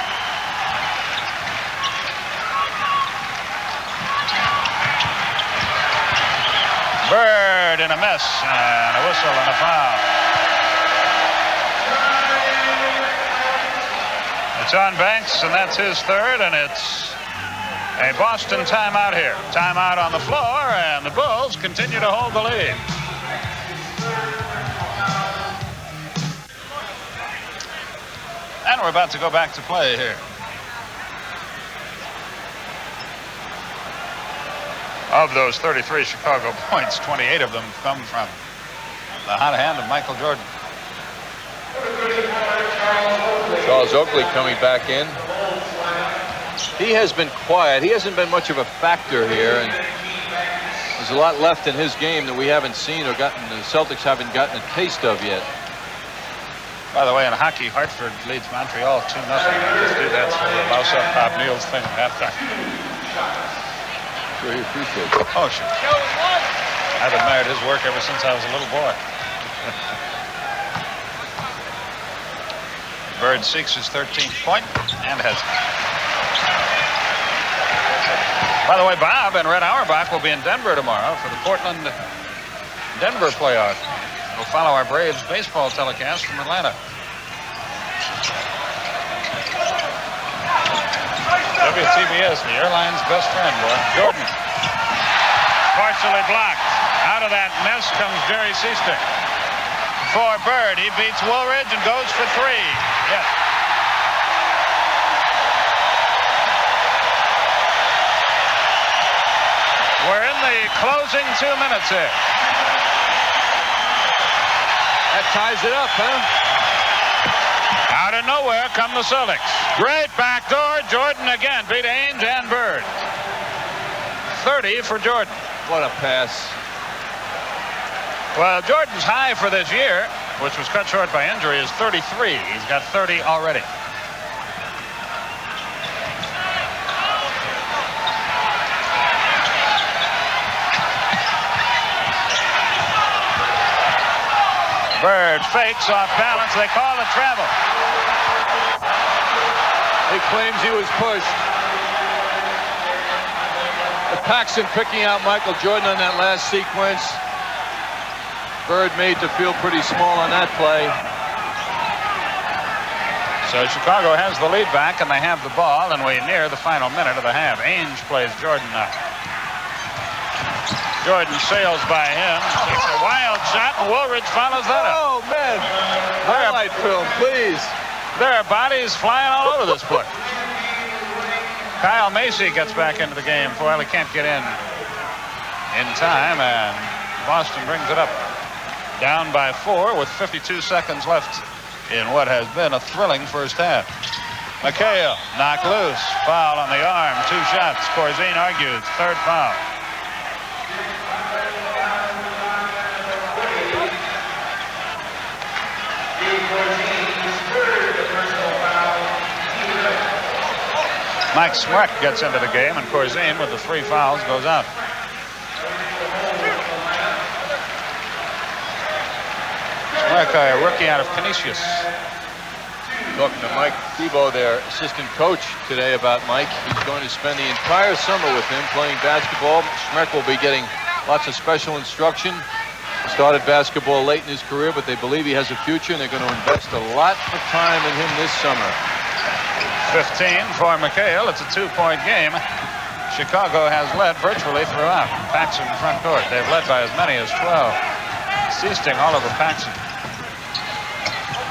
Bird in a mess, and a whistle and a foul. It's on Banks, and that's his third, and it's a Boston timeout here. Timeout on the floor, and the Bulls continue to hold the lead. And we're about to go back to play here. Of those 33 Chicago points, 28 of them come from the hot hand of Michael Jordan. Charles Oakley coming back in. He has been quiet. He hasn't been much of a factor here, and there's a lot left in his game that we haven't seen or gotten. The Celtics haven't gotten a taste of yet. By the way, in hockey, Hartford leads Montreal 2-0. Just do that for the mouse up Bob Neal's thing at halftime. Sure, he appreciates it. Oh, sure. I've admired his work ever since I was a little boy. Bird seeks his 13th point and has it. By the way, Bob and Red Auerbach will be in Denver tomorrow for the Portland-Denver playoff. We'll follow our Braves baseball telecast from Atlanta. WTBS, the airline's best friend, boy. Jordan. Partially blocked. Out of that mess comes Jerry Seaster. For Bird, he beats Woolridge and goes for three. Yes. We're in the closing 2 minutes here. That ties it up, huh? Out of nowhere come the Celtics. Great backdoor. Jordan again beat Ainge and Bird. 30 for Jordan. What a pass. Well, Jordan's high for this year, which was cut short by injury, is 33. He's got 30 already. Bird fakes off balance. They call it travel. He claims he was pushed. Paxson picking out Michael Jordan on that last sequence. Bird made to feel pretty small on that play. So Chicago has the lead back, and they have the ball, and we near the final minute of the half. Ainge plays Jordan up. Jordan sails by him, takes a wild shot, and Woolridge follows that up. Oh, man. Highlight film, please. There are bodies flying all over this place. Kyle Macy gets back into the game. Well, he can't get in time, and Boston brings it up. Down by 4 with 52 seconds left in what has been a thrilling first half. McHale knocked loose. Foul on the arm. 2 shots. Corzine argues. Third foul. Mike Smrek gets into the game, and Corzine with the 3 fouls goes out. Smrek, a rookie out of Canisius. Talking to Mike Thibault, their assistant coach, today about Mike. He's going to spend the entire summer with him playing basketball. Smrek will be getting lots of special instruction. Started basketball late in his career, but they believe he has a future, and they're going to invest a lot of time in him this summer. 15 for McHale. It's a 2-point game. Chicago has led virtually throughout. Paxson in front court. They've led by as many as 12. Seasting all over Paxson.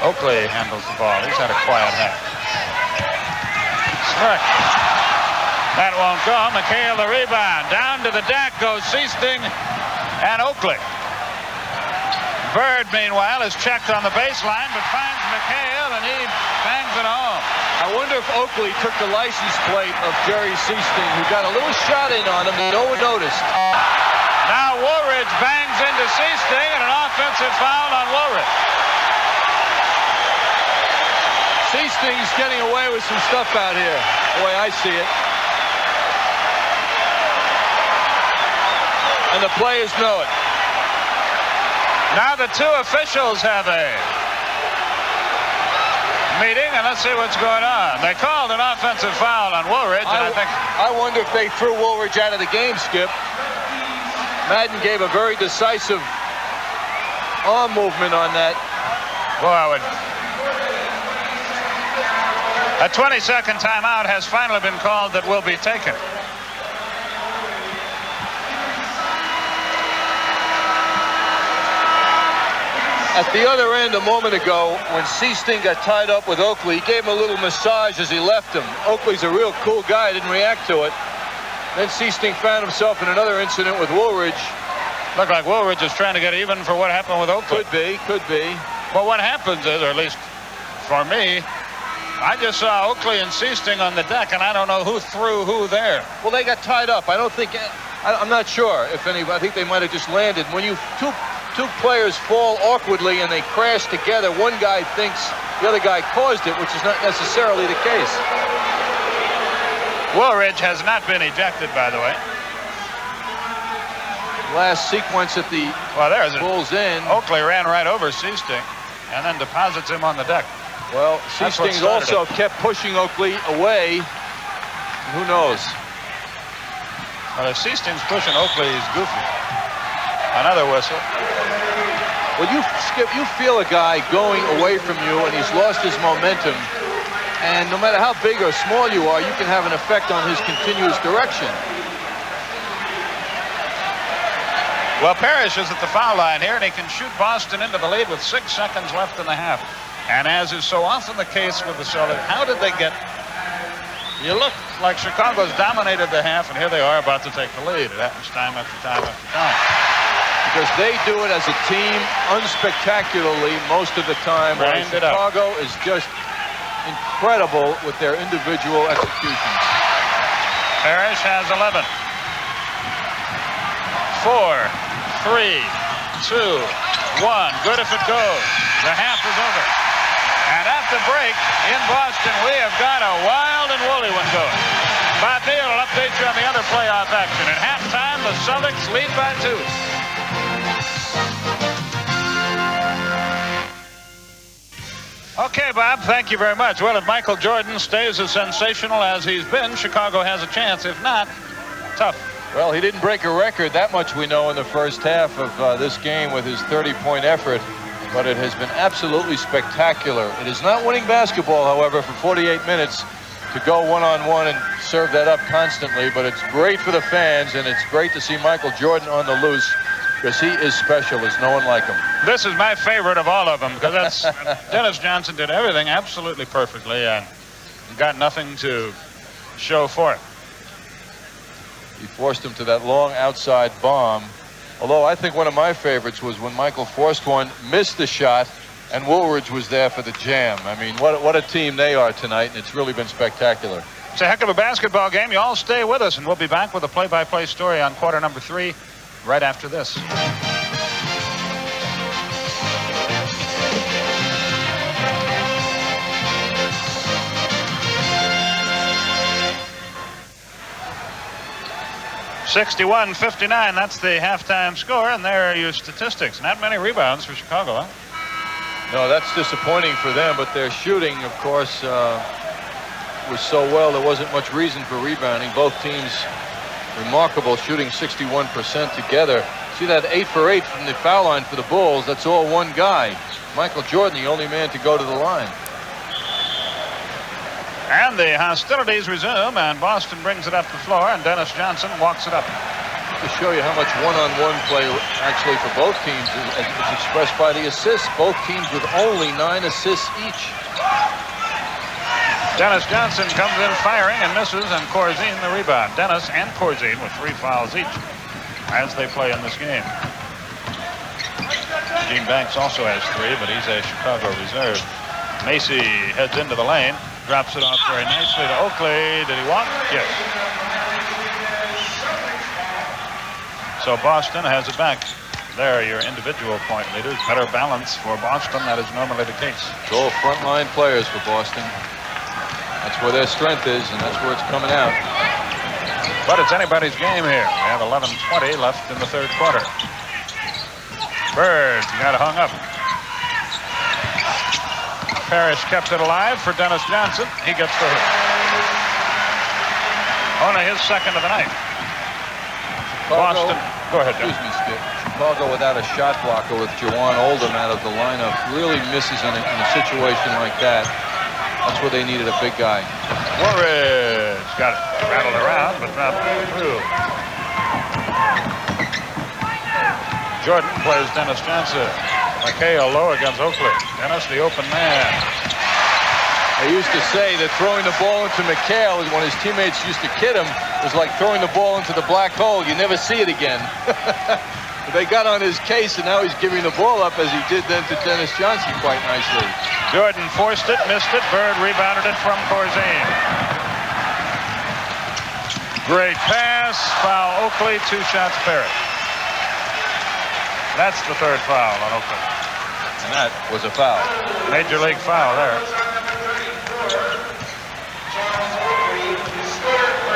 Oakley handles the ball. He's had a quiet half. Smrek. That won't go. McHale the rebound. Down to the deck goes Seasting and Oakley. Bird, meanwhile, is checked on the baseline, but finds McHale, and he bangs it home. I wonder if Oakley took the license plate of Jerry Seasting, who got a little shot in on him that no one noticed. Now Woolridge bangs into Seasting, and an offensive foul on Woolridge. Seasting's getting away with some stuff out here, the way I see it. And the players know it. Now the 2 officials have a meeting, and let's see what's going on. They called an offensive foul on Woolridge, and I wonder if they threw Woolridge out of the game, Skip. Madden gave a very decisive arm movement on that. Boy, a 20-second timeout has finally been called that will be taken. At the other end a moment ago, when Seasting got tied up with Oakley, he gave him a little massage as he left him. Oakley's a real cool guy, didn't react to it. Then Seasting found himself in another incident with Woolridge. Looked like Woolridge is trying to get even for what happened with Oakley. Could be. But what happens is, or at least for me, I just saw Oakley and Seasting on the deck, and I don't know who threw who there. Well, they got tied up. I'm not sure if anybody. I think they might have just landed. When you two players fall awkwardly and they crash together, one guy thinks the other guy caused it, which is not necessarily the case. Woolridge has not been ejected, by the way. Last sequence at the Bulls Inn. Oakley ran right over Seasting and then deposits him on the deck. Well, Seasting also kept pushing Oakley away. Who knows? Well, if Seasting's pushing Oakley, he's goofy. Another whistle. Well, you feel a guy going away from you and he's lost his momentum. And no matter how big or small you are, you can have an effect on his continuous direction. Well, Parish is at the foul line here, and he can shoot Boston into the lead with 6 seconds left in the half. And as is so often the case with the Celtics, how did they get... You look like Chicago's dominated the half, and here they are about to take the lead. It happens time after time after time. Because they do it as a team unspectacularly most of the time. Whereas Chicago is just incredible with their individual executions. Parish has 11. 4, 3, 2, 1. Good if it goes. The half is over. And at the break in Boston, we have got a wild and woolly one going. Bob Neal will update you on the other playoff action. At halftime, the Celtics lead by 2. Okay, Bob, thank you very much. Well, if Michael Jordan stays as sensational as he's been, Chicago has a chance. If not, tough. Well, he didn't break a record. That much we know in the first half of this game with his 30-point effort. But it has been absolutely spectacular. It is not winning basketball, however, for 48 minutes to go one-on-one and serve that up constantly. But it's great for the fans, and it's great to see Michael Jordan on the loose because he is special. There's no one like him. This is my favorite of all of them because that's Dennis Johnson did everything absolutely perfectly and got nothing to show for it. He forced him to that long outside bomb. Although I think one of my favorites was when Michael forced one, missed the shot, and Woolridge was there for the jam. I mean, what a team they are tonight, and it's really been spectacular. It's a heck of a basketball game. You all stay with us, and we'll be back with a play-by-play story on quarter number 3 right after this. (61-59), that's the halftime score, and there are your statistics. Not many rebounds for Chicago, huh? No, that's disappointing for them, but their shooting, of course, was so well there wasn't much reason for rebounding. Both teams remarkable, shooting 61% together. See that 8 for 8 from the foul line for the Bulls? That's all one guy. Michael Jordan, the only man to go to the line. And the hostilities resume, and Boston brings it up the floor, and Dennis Johnson walks it up. To show you how much one-on-one play actually for both teams is expressed by the assists. Both teams with only 9 assists each. Dennis Johnson comes in firing and misses, and Corzine the rebound. Dennis and Corzine with 3 fouls each as they play in this game. Gene Banks also has 3, but he's a Chicago reserve. Macy heads into the lane. Drops it off very nicely to Oakley. Did he walk? Yes. So Boston has it back. There are your individual point leaders. Better balance for Boston. That is normally the case. It's all frontline players for Boston. That's where their strength is, and that's where it's coming out. But it's anybody's game here. We have 11:20 left in the third quarter. Bird got hung up. Parish kept it alive for Dennis Johnson. He gets the hit. Only his second of the night. Chicago, Boston. Go ahead, excuse me, Skip. Chicago without a shot blocker with Jawan Oldham out of the lineup really misses in a situation like that. That's where they needed a big guy. Woolridge got it rattled around, but not through. Jordan plays Dennis Johnson. McHale low against Oakley. Dennis, the open man. I used to say that throwing the ball into McHale, when his teammates used to kid him, was like throwing the ball into the black hole. You never see it again. But they got on his case, and now he's giving the ball up as he did then to Dennis Johnson quite nicely. Jordan forced it, missed it. Bird rebounded it from Corzine. Great pass. Foul Oakley. 2 shots Parish. That's the 3rd foul on Oakley. And that was a foul. Major league foul there.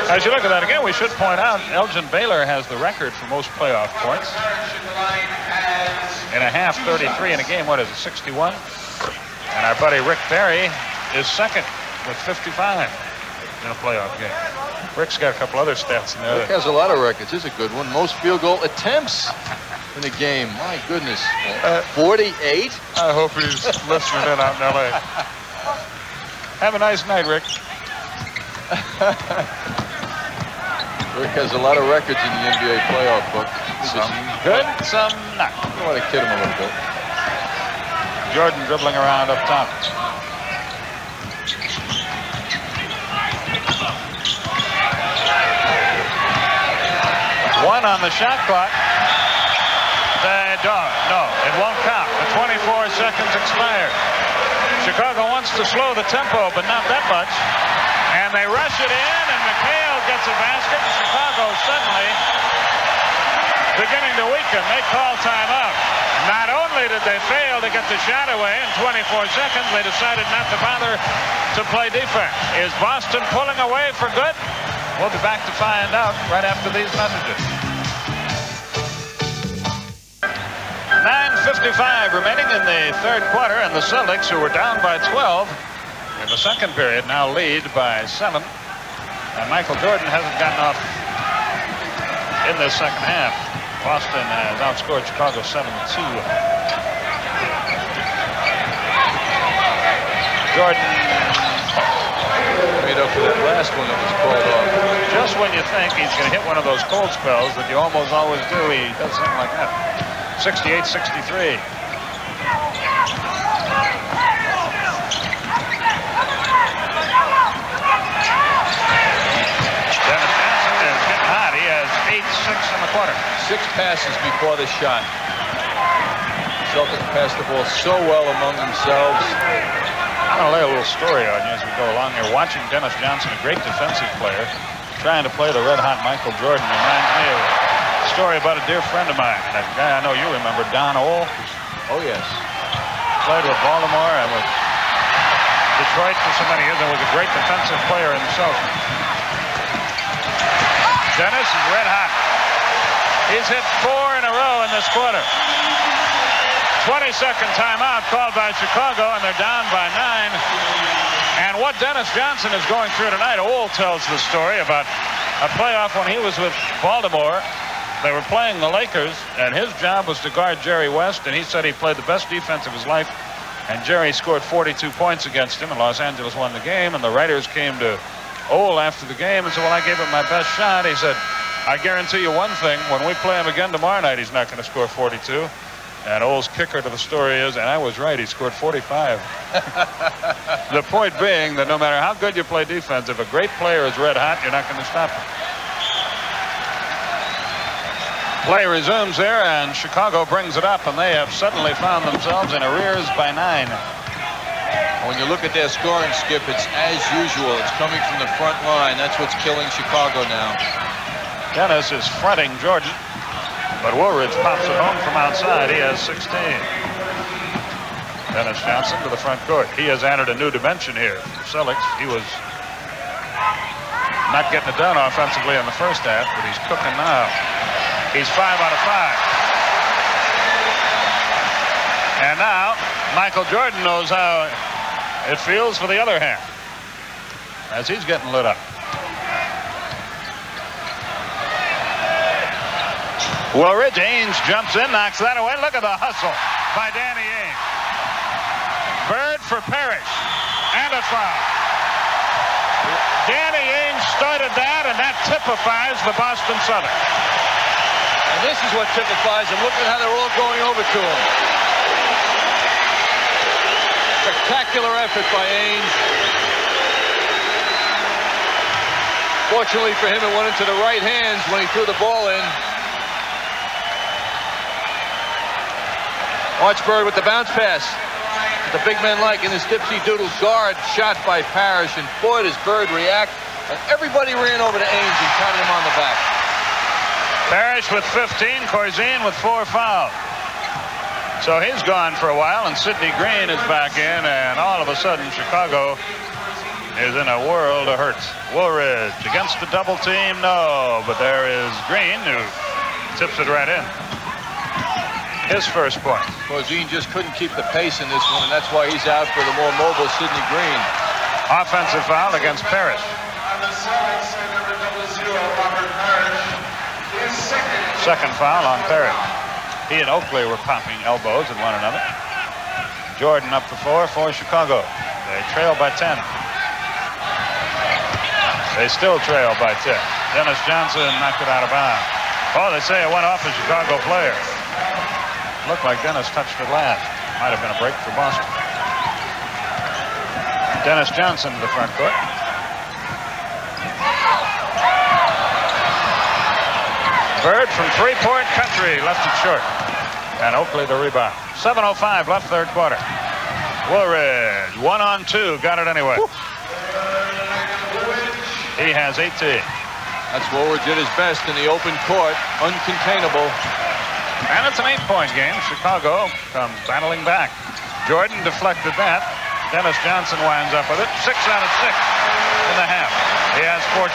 As you look at that again, we should point out Elgin Baylor has the record for most playoff points. In a half, 33. In a game, what is it, 61? And our buddy Rick Barry is second with 55 in a playoff game. Rick's got a couple other stats in there. Rick has a lot of records. Here's a good one. Most field goal attempts in a game. My goodness. 48? I hope he's listening in out in L.A. Have a nice night, Rick. Rick has a lot of records in the NBA playoff book. Some good, some not. I want to kid him a little bit. Jordan dribbling around up top. One on the shot clock. They don't. No, it won't count. The 24 seconds expired. Chicago wants to slow the tempo, but not that much. And they rush it in, and McHale gets a basket. Chicago suddenly beginning to weaken. They call timeout. Not only did they fail to get the shot away in 24 seconds, they decided not to bother to play defense. Is Boston pulling away for good? We'll be back to find out right after these messages. 9:55 remaining in the 3rd quarter, and the Celtics, who were down by 12 in the 2nd period, now lead by 7. And Michael Jordan hasn't gotten off in this 2nd half. Boston has outscored Chicago 7-2. Jordan made up for that last one that was called off. Just when you think he's going to hit one of those cold spells that you almost always do, he does something like that. 68-63. Dennis Johnson is getting hot. He has 8-6 in the quarter. 6 passes before the shot. Celtics passed the ball so well among themselves. I'm going to lay a little story on you as we go along here. Watching Dennis Johnson, a great defensive player, trying to play the red-hot Michael Jordan, reminds me of a story about a dear friend of mine, a guy I know you remember, Don Ohl. Oh, yes. Played with Baltimore and with Detroit for so many years and was a great defensive player himself. Dennis is red-hot. He's hit 4 in a row in this quarter. 20-second timeout called by Chicago, and they're down by 9. And what Dennis Johnson is going through tonight, Ohl tells the story about a playoff when he was with Baltimore. They were playing the Lakers, and his job was to guard Jerry West, and he said he played the best defense of his life. And Jerry scored 42 points against him, and Los Angeles won the game. And the writers came to Ohl after the game and said, well, I gave him my best shot. He said, I guarantee you one thing, when we play him again tomorrow night, he's not going to score 42. And Ohl's kicker to the story is, and I was right, he scored 45. The point being that no matter how good you play defense, if a great player is red hot, you're not going to stop him. Play resumes there, and Chicago brings it up, and they have suddenly found themselves in arrears by 9. When you look at their scoring, Skip, it's as usual. It's coming from the front line. That's what's killing Chicago now. Dennis is fronting Jordan, but Woolridge pops it home from outside. He has 16. Dennis Johnson to the front court. He has added a new dimension here for the Celtics. He was not getting it done offensively in the first half, but he's cooking now. He's 5 out of 5. And now, Michael Jordan knows how it feels for the other hand as he's getting lit up. Woolridge, Ainge jumps in, knocks that away. Look at the hustle by Danny Ainge. Bird for Parish, and a foul. Danny Ainge started that, and that typifies the Boston Celtics. And this is what typifies them. Look at how they're all going over to him. Spectacular effort by Ainge. Fortunately for him, it went into the right hands when he threw the ball in. Watch Bird with the bounce pass. The big men like in his dipsy-doodle guard shot by Parish, and boy, does Bird react. And everybody ran over to Ainge and patted him on the back. Parish with 15, Corzine with 4 fouls. So he's gone for a while, and Sidney Green is back in, and all of a sudden Chicago is in a world of hurt. Woolridge against the double team, no, but there is Green who tips it right in. His first point. Corzine just couldn't keep the pace in this one, and that's why he's out for the more mobile Sidney Green. Offensive foul against Parish. Second foul on Parish. He and Oakley were popping elbows at one another. Jordan up to 4 for Chicago. They trail by 10. They still trail by 10. Dennis Johnson knocked it out of bounds. Oh, they say it went off a Chicago player. Looked like Dennis touched it last. Might have been a break for Boston. Dennis Johnson to the front court. Bird from Freeport Country left it short. And Oakley the rebound. 7:05 left third quarter. Woolridge 1-on-2. Got it anyway. He has 18. That's Woolridge at his best in the open court. Uncontainable. And it's an 8-point game. Chicago comes battling back. Jordan deflected that. Dennis Johnson winds up with it. 6 out of 6 in the half. He has 14.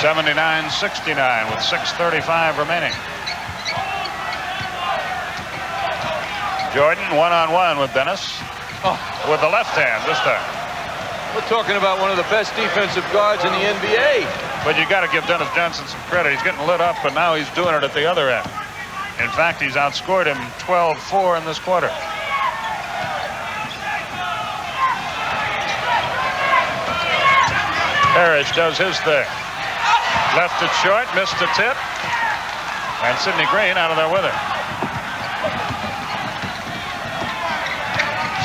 79-69 with 6:35 remaining. Jordan 1-on-1 with Dennis. With the left hand this time. We're talking about one of the best defensive guards in the NBA. But you got to give Dennis Johnson some credit. He's getting lit up, but now he's doing it at the other end. In fact, he's outscored him 12-4 in this quarter. Parish does his thing. Left it short, missed a tip. And Sidney Green out of there with it.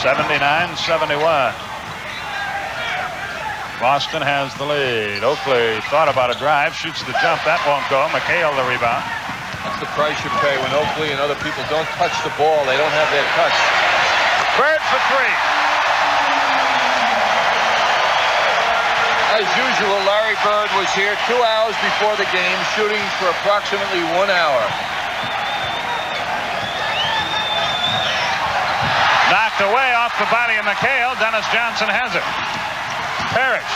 79-71. Boston has the lead. Oakley thought about a drive, shoots the jump. That won't go. McHale the rebound. That's the price you pay when Oakley and other people don't touch the ball. They don't have their touch. Bird for 3. As usual, Larry Bird was here 2 hours before the game, shooting for approximately 1 hour. Knocked away off the body of McHale. Dennis Johnson has it. Parish.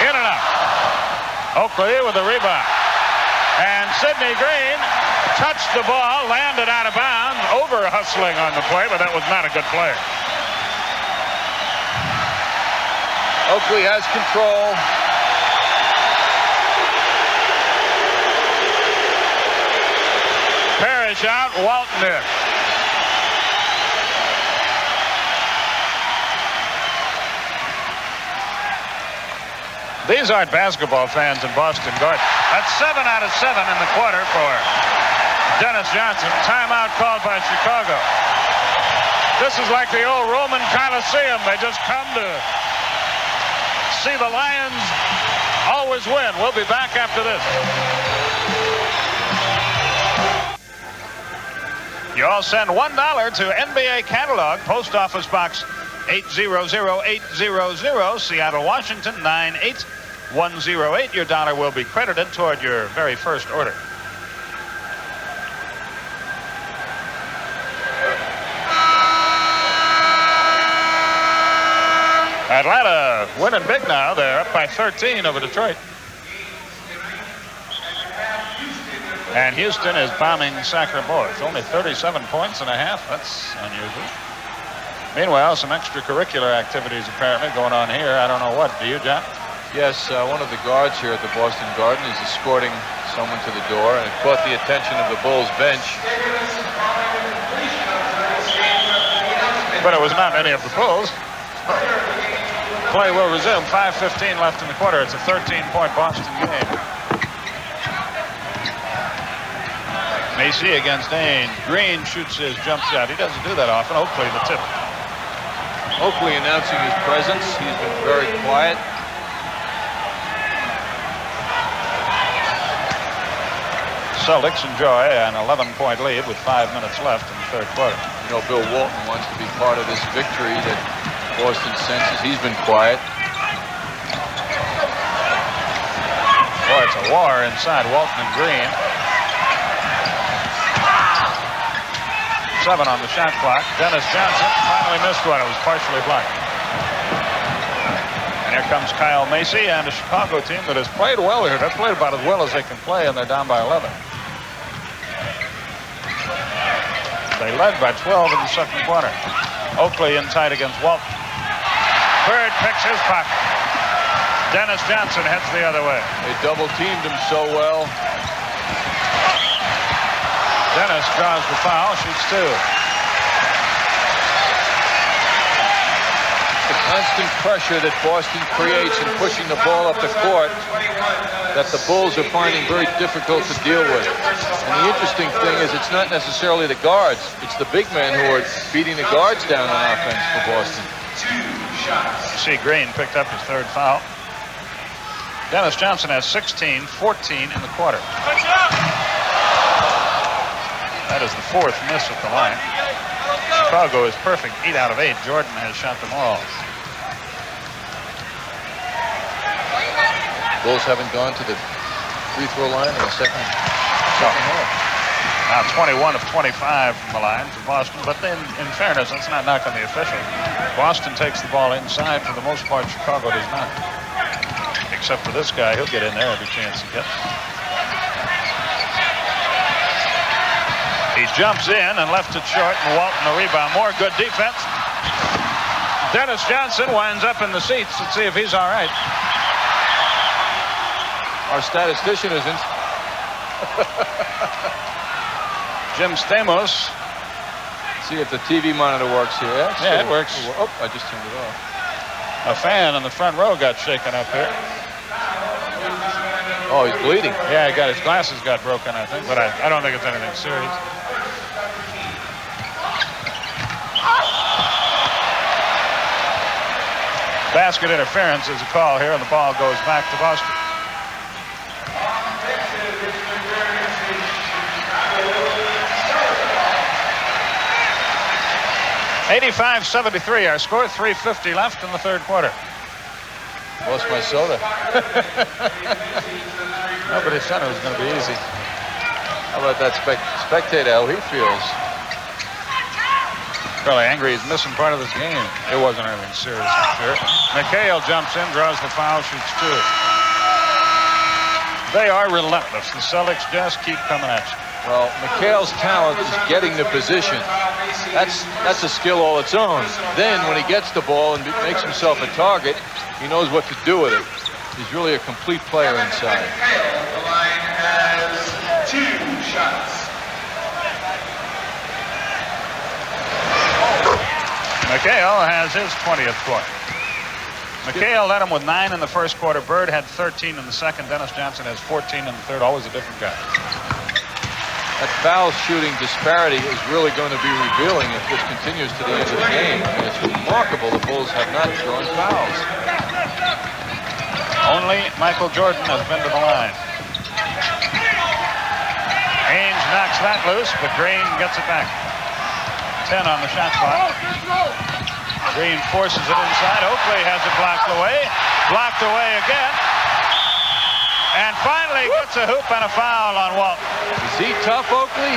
In and out. Oakley with the rebound. And Sidney Green touched the ball, landed out of bounds, over-hustling on the play, but that was not a good play. Oakley has control. Parish out, Walton in. These aren't basketball fans in Boston Garden. That's 7 out of 7 in the quarter for Dennis Johnson. Timeout called by Chicago. This is like the old Roman Coliseum. They just come to see the Lions always win. We'll be back after this. You all send $1 to NBA Catalog, Post Office Box 800800, Seattle, Washington 98108. Your dollar will be credited toward your very first order. Atlanta winning big now. They're up by 13 over Detroit. And Houston is bombing Sacramento. It's only 37 points and a half. That's unusual. Meanwhile, some extracurricular activities apparently going on here. I don't know what. Do you, John? Yes, one of the guards here at the Boston Garden is escorting someone to the door, and it caught the attention of the Bulls bench. But it was not any of the Bulls. Play will resume. 5:15 left in the quarter. It's a 13-point Boston game. Macy against Ainge. Green shoots his jump shot. He doesn't do that often. Oakley the tip. Oakley announcing his presence. He's been very quiet. Celtics enjoy an 11-point lead with 5 minutes left in the third quarter. You know, Bill Walton wants to be part of this victory that Boston senses. He's been quiet. Boy, it's a war inside Walton and Green. 7 on the shot clock. Dennis Johnson finally missed one. It was partially blocked. And here comes Kyle Macy and a Chicago team that has played well here. They've played about as well as they can play, and they're down by 11. They led by 12 in the second quarter. Oakley in tight against Walton. Bird picks his pocket. Dennis Johnson heads the other way. They double-teamed him so well. Dennis draws the foul, shoots 2. The constant pressure that Boston creates in pushing the ball up the court that the Bulls are finding very difficult to deal with. And the interesting thing is it's not necessarily the guards. It's the big men who are beating the guards down on offense for Boston. You see Green picked up his third foul. Dennis Johnson has 16, 14 in the quarter. That is the 4th miss at the line. Chicago is perfect, 8 out of 8. Jordan has shot them all. Bulls haven't gone to the free throw line in the second half. Now 21 of 25 from the line for Boston, but then in fairness, that's not knocking the official. Boston takes the ball inside for the most part. Chicago does not. Except for this guy, he'll get in there every chance he gets. He jumps in and left it short, and Walton the rebound. More good defense. Dennis Johnson winds up in the seats. Let's see if he's all right. Our statistician isn't. Jim Stamos. See if the TV monitor works here. Yeah, it works. Oh, I just turned it off. A fan in the front row got shaken up here. Oh, he's bleeding. Yeah, his glasses got broken, I think, but I don't think it's anything serious. Basket interference is a call here, and the ball goes back to Boston. 85-73 our score, 3:50 left in the third quarter. Lost my soda. Nobody said it was going to be easy. How about that spectator, how he feels? Really angry. He's missing part of this game. It wasn't anything serious, I'm sure. McHale jumps in, draws the foul, shoots 2. They are relentless. The Celtics just keep coming at you. Well, McHale's talent is getting the position. That's a skill all its own. Then when he gets the ball and makes himself a target, he knows what to do with it. He's really a complete player inside. The line has 2 shots. McHale has his 20th point. McHale led him with 9 in the first quarter. Bird had 13 in the second. Dennis Johnson has 14 in the third. Always a different guy. That foul shooting disparity is really going to be revealing if this continues to the end of the game. I mean, it's remarkable the Bulls have not drawn fouls. Only Michael Jordan has been to the line. Ainge knocks that loose, but Green gets it back. 10 on the shot clock. Green forces it inside. Oakley has it blocked away. Blocked away again. And finally gets a hoop and a foul on Walton. Is he tough, Oakley?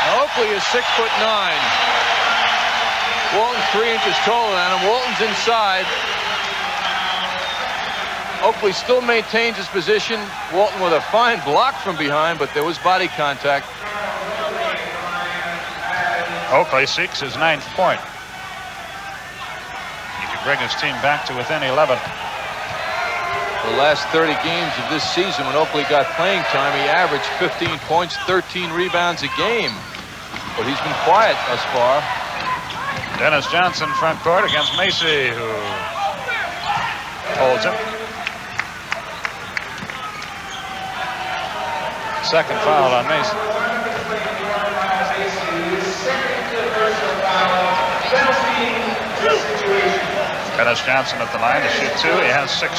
Now, Oakley is 6'9". Walton's 3 inches taller than him. Walton's inside. Oakley still maintains his position. Walton with a fine block from behind, but there was body contact. Oakley seeks his 9th point. He can bring his team back to within 11. The last 30 games of this season, when Oakley got playing time, he averaged 15 points, 13 rebounds a game. But he's been quiet thus far. Dennis Johnson front court against Macy, who holds him. Second foul on Mason. Dennis Johnson at the line to shoot 2. He has 16.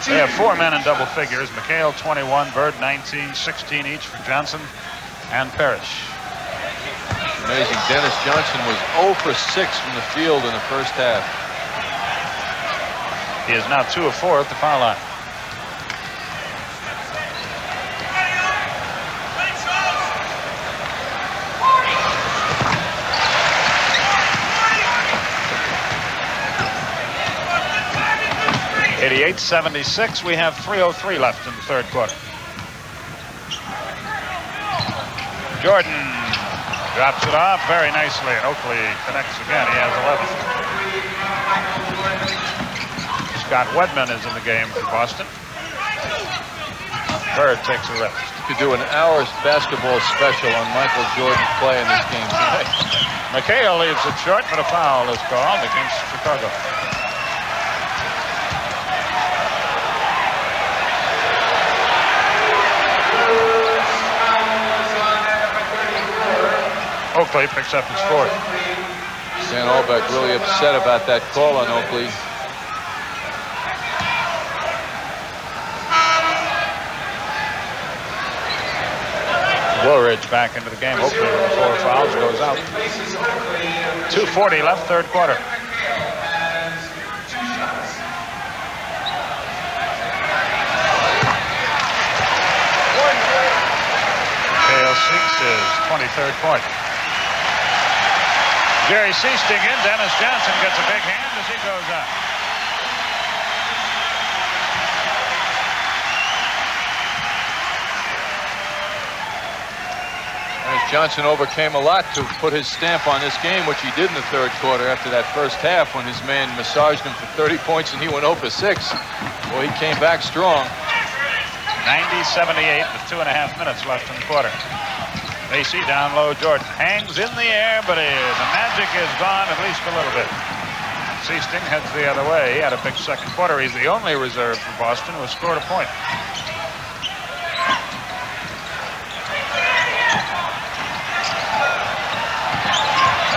They have 4 men in double figures. McHale 21, Bird 19, 16 each for Johnson and Parish. Amazing. Dennis Johnson was 0 for 6 from the field in the first half. He is now 2 of 4 at the foul line. (88-76). We have 3:03 left in the third quarter. Jordan drops it off very nicely, and Oakley connects again. He has 11. Scott Wedman is in the game for Boston. Bird takes a rest. You could do an hour's basketball special on Michael Jordan's play in this game tonight. McHale leaves it short, but a foul is called against Chicago. Oakley picks up his fourth. Stan Albeck really upset about that call on Oakley. Woolridge back into the game. Oakley with 4 fouls goes out. 2:40 left, third quarter. Hale seeks his 23rd point. Jerry Seasting in. Dennis Johnson gets a big hand as he goes up. Dennis Johnson overcame a lot to put his stamp on this game, which he did in the third quarter after that first half when his man massaged him for 30 points and he went 0 for 6. Well, he came back strong. 90-78 with 2.5 minutes left in the quarter. Macy down low. Jordan hangs in the air, but the magic is gone at least a little bit. Seasting heads the other way. He had a big second quarter. He's the only reserve for Boston who has scored a point.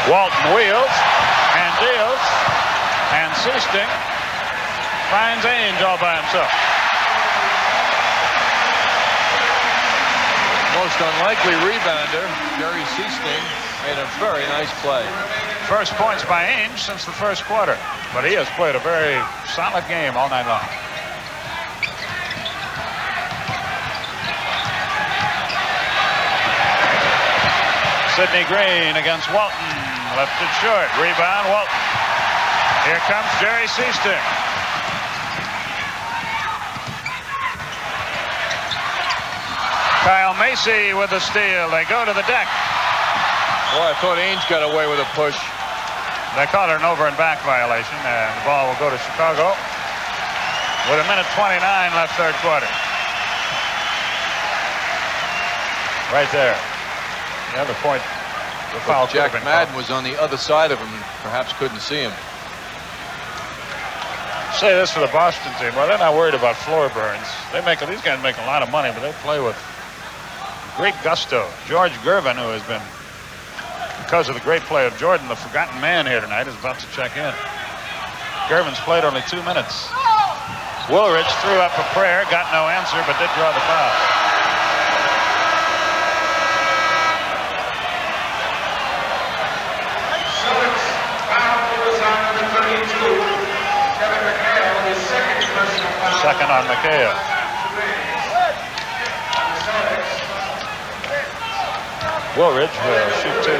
Walton wheels and deals, and Seasting finds Ainge all by himself. Most unlikely rebounder, Jerry Seasting, made a very nice play. First points by Ainge since the first quarter, but he has played a very solid game all night long. Sidney Green against Walton, left it short, rebound Walton. Here comes Jerry Seasting. Kyle Macy with the steal. They go to the deck. Boy, I thought Ainge got away with a push. They called it an over and back violation, and the ball will go to Chicago with 1:29 left, third quarter. Right there. The other point, the foul could have Jack been Madden called. was on the other side of him and perhaps couldn't see him. Say this for the Boston team. Well, they're not worried about floor burns. These guys make a lot of money, but they play with great gusto. George Gervin, who has been, because of the great play of Jordan, the forgotten man here tonight, is about to check in. Gervin's played only 2 minutes. Woolridge threw up a prayer, got no answer, but did draw the foul. Second on McHale. Woolridge will shoot 2.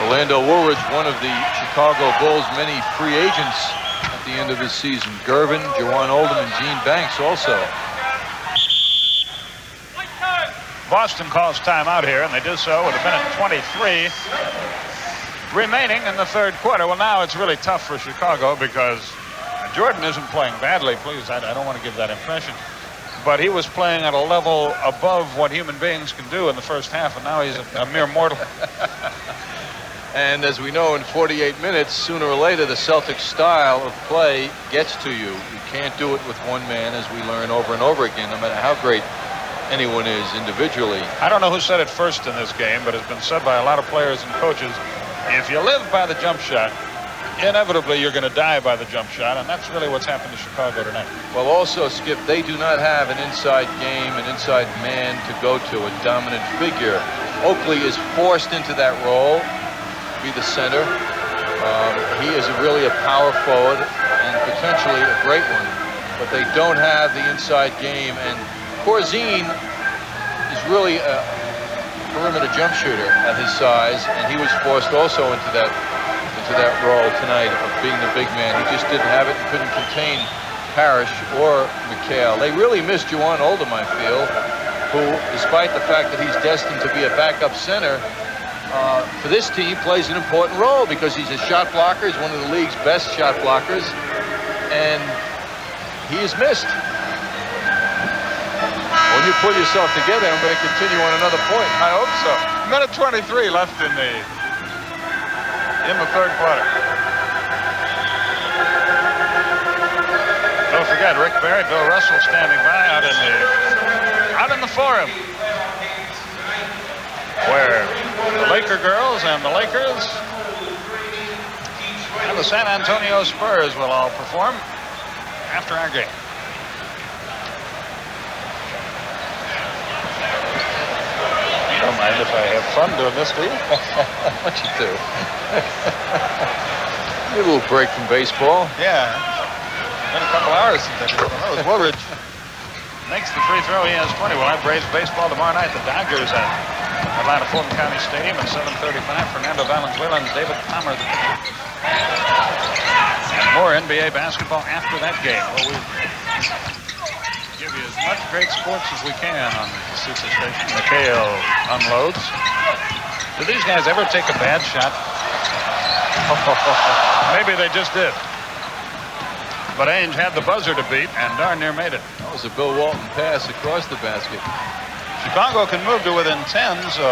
Orlando Woolridge, one of the Chicago Bulls' many free agents at the end of this season. Gervin, Jawan Oldham, and Gene Banks also. Boston calls timeout here, and they do so with 1:23 remaining in the third quarter. Well, now it's really tough for Chicago because Jordan isn't playing badly. Please, I don't want to give that impression. But he was playing at a level above what human beings can do in the first half, and now he's a mere mortal. And as we know, in 48 minutes, sooner or later, the Celtics style of play gets to you. You can't do it with one man, as we learn over and over again, no matter how great anyone is individually. I don't know who said it first in this game, but it's been said by a lot of players and coaches. If you live by the jump shot, inevitably you're going to die by the jump shot, and that's really what's happened to Chicago tonight. Well, also, Skip, they do not have an inside game, an inside man to go to, a dominant figure. Oakley is forced into that role, be the center. He is really a power forward and potentially a great one, but they don't have the inside game. And Corzine is really a perimeter jump shooter at his size, and he was forced also into that role tonight of being the big man. He just didn't have it and couldn't contain Parish or McHale. They really missed Juwan Oldham, I feel, who, despite the fact that he's destined to be a backup center, for this team plays an important role because he's a shot blocker. He's one of the league's best shot blockers, and he is missed. When you pull yourself together, I'm going to continue on another point. I hope so. Minute 23 left in the third quarter. Don't forget, Rick Barry, Bill Russell standing by out in the forum, where the Laker girls and the Lakers and the San Antonio Spurs will all perform after our game. You don't mind if I have fun doing this, do you? What you do? A little break from baseball. Yeah. Been a couple hours since I did one of those. Woolridge makes the free throw. He has 20. We'll have Braves baseball tomorrow night. The Dodgers at Atlanta Fulton County Stadium at 7:35. Fernando Valenzuela and David Palmer. And more NBA basketball after that game. Well, we give you as much great sports as we can on the Superstation. McHale unloads. Do these guys ever take a bad shot? Maybe they just did. But Ainge had the buzzer to beat and darn near made it. That was a Bill Walton pass across the basket. Chicago can move to within 10, so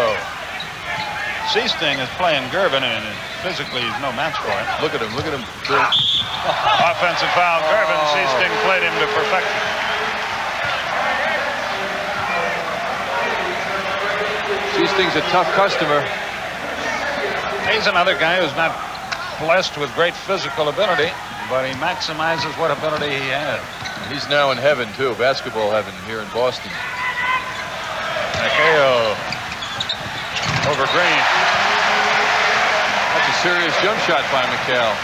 Seasting is playing Gervin, and physically he's no match for him. Look at him. Offensive foul. Gervin. Seasting played him to perfection. Seasting's a tough customer. He's another guy who's not blessed with great physical ability, but he maximizes what ability he has. He's now in heaven, too, basketball heaven here in Boston. McHale over Green. That's a serious jump shot by McHale.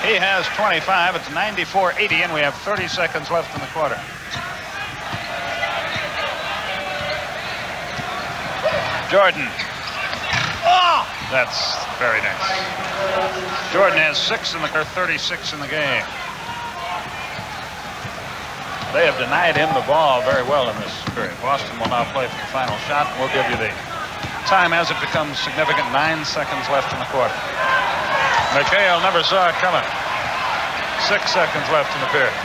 He has 25. It's 94-80, and we have 30 seconds left in the quarter. Jordan. Oh! That's very nice. Jordan has 6 in the 36 in the game. They have denied him the ball very well in this period. Boston will now play for the final shot. We'll give you the time as it becomes significant. 9 seconds left in the quarter. McHale never saw it coming. 6 seconds left in the period.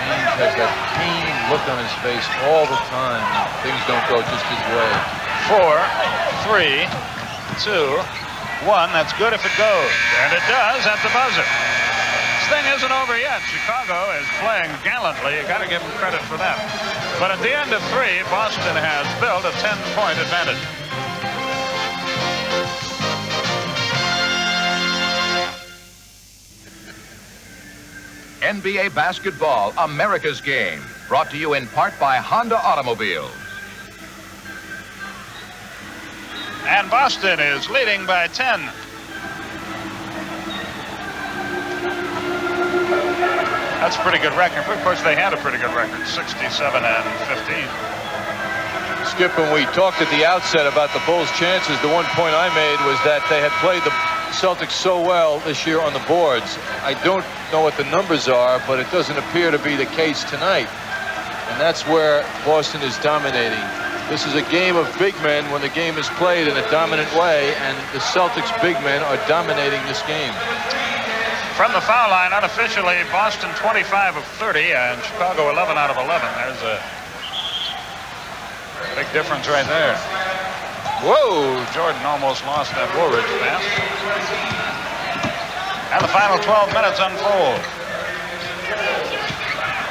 Ainge has that pained look on his face all the time. Things don't go just his way. 4, 3, 2, 1. That's good if it goes. And it does at the buzzer. This thing isn't over yet. Chicago is playing gallantly. You got to give them credit for that. But at the end of 3, Boston has built a 10-point advantage. NBA basketball, America's game. Brought to you in part by Honda Automobiles. And Boston is leading by 10. That's a pretty good record. Of course, they had a pretty good record, 67-15. Skip, when we talked at the outset about the Bulls' chances, the one point I made was that they had played the Celtics so well this year on the boards. I don't know what the numbers are, but it doesn't appear to be the case tonight. And that's where Boston is dominating. This is a game of big men when the game is played in a dominant way, and the Celtics' big men are dominating this game. From the foul line, unofficially, Boston 25 of 30 and Chicago 11 out of 11. There's a big difference right there. Whoa, Jordan almost lost that Woolridge pass. And the final 12 minutes unfold.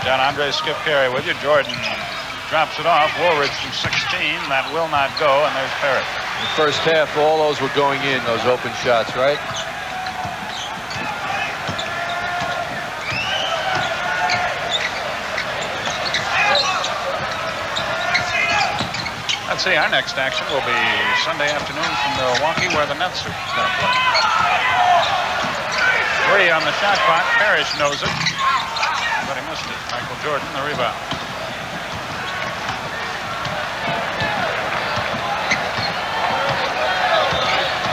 John Andre, Skip Carey with you. Jordan drops it off. Woolridge from 16. That will not go, and there's Parish. In the first half, all those were going in, those open shots, right? Let's see, our next action will be Sunday afternoon from Milwaukee, where the Nets are going to play. 3 on the shot clock. Parish knows it, but he missed it. Michael Jordan, the rebound.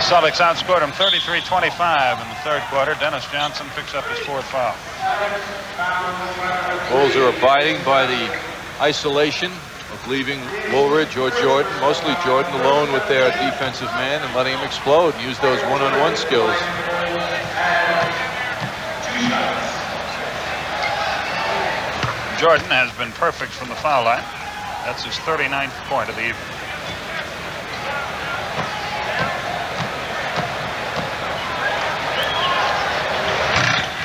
Celtics outscored him 33-25 in the third quarter. Dennis Johnson picks up his 4th foul. Bulls are abiding by the isolation of leaving Woolridge or Jordan, mostly Jordan, alone with their defensive man and letting him explode and use those one-on-one skills. Jordan has been perfect from the foul line. That's his 39th point of the evening.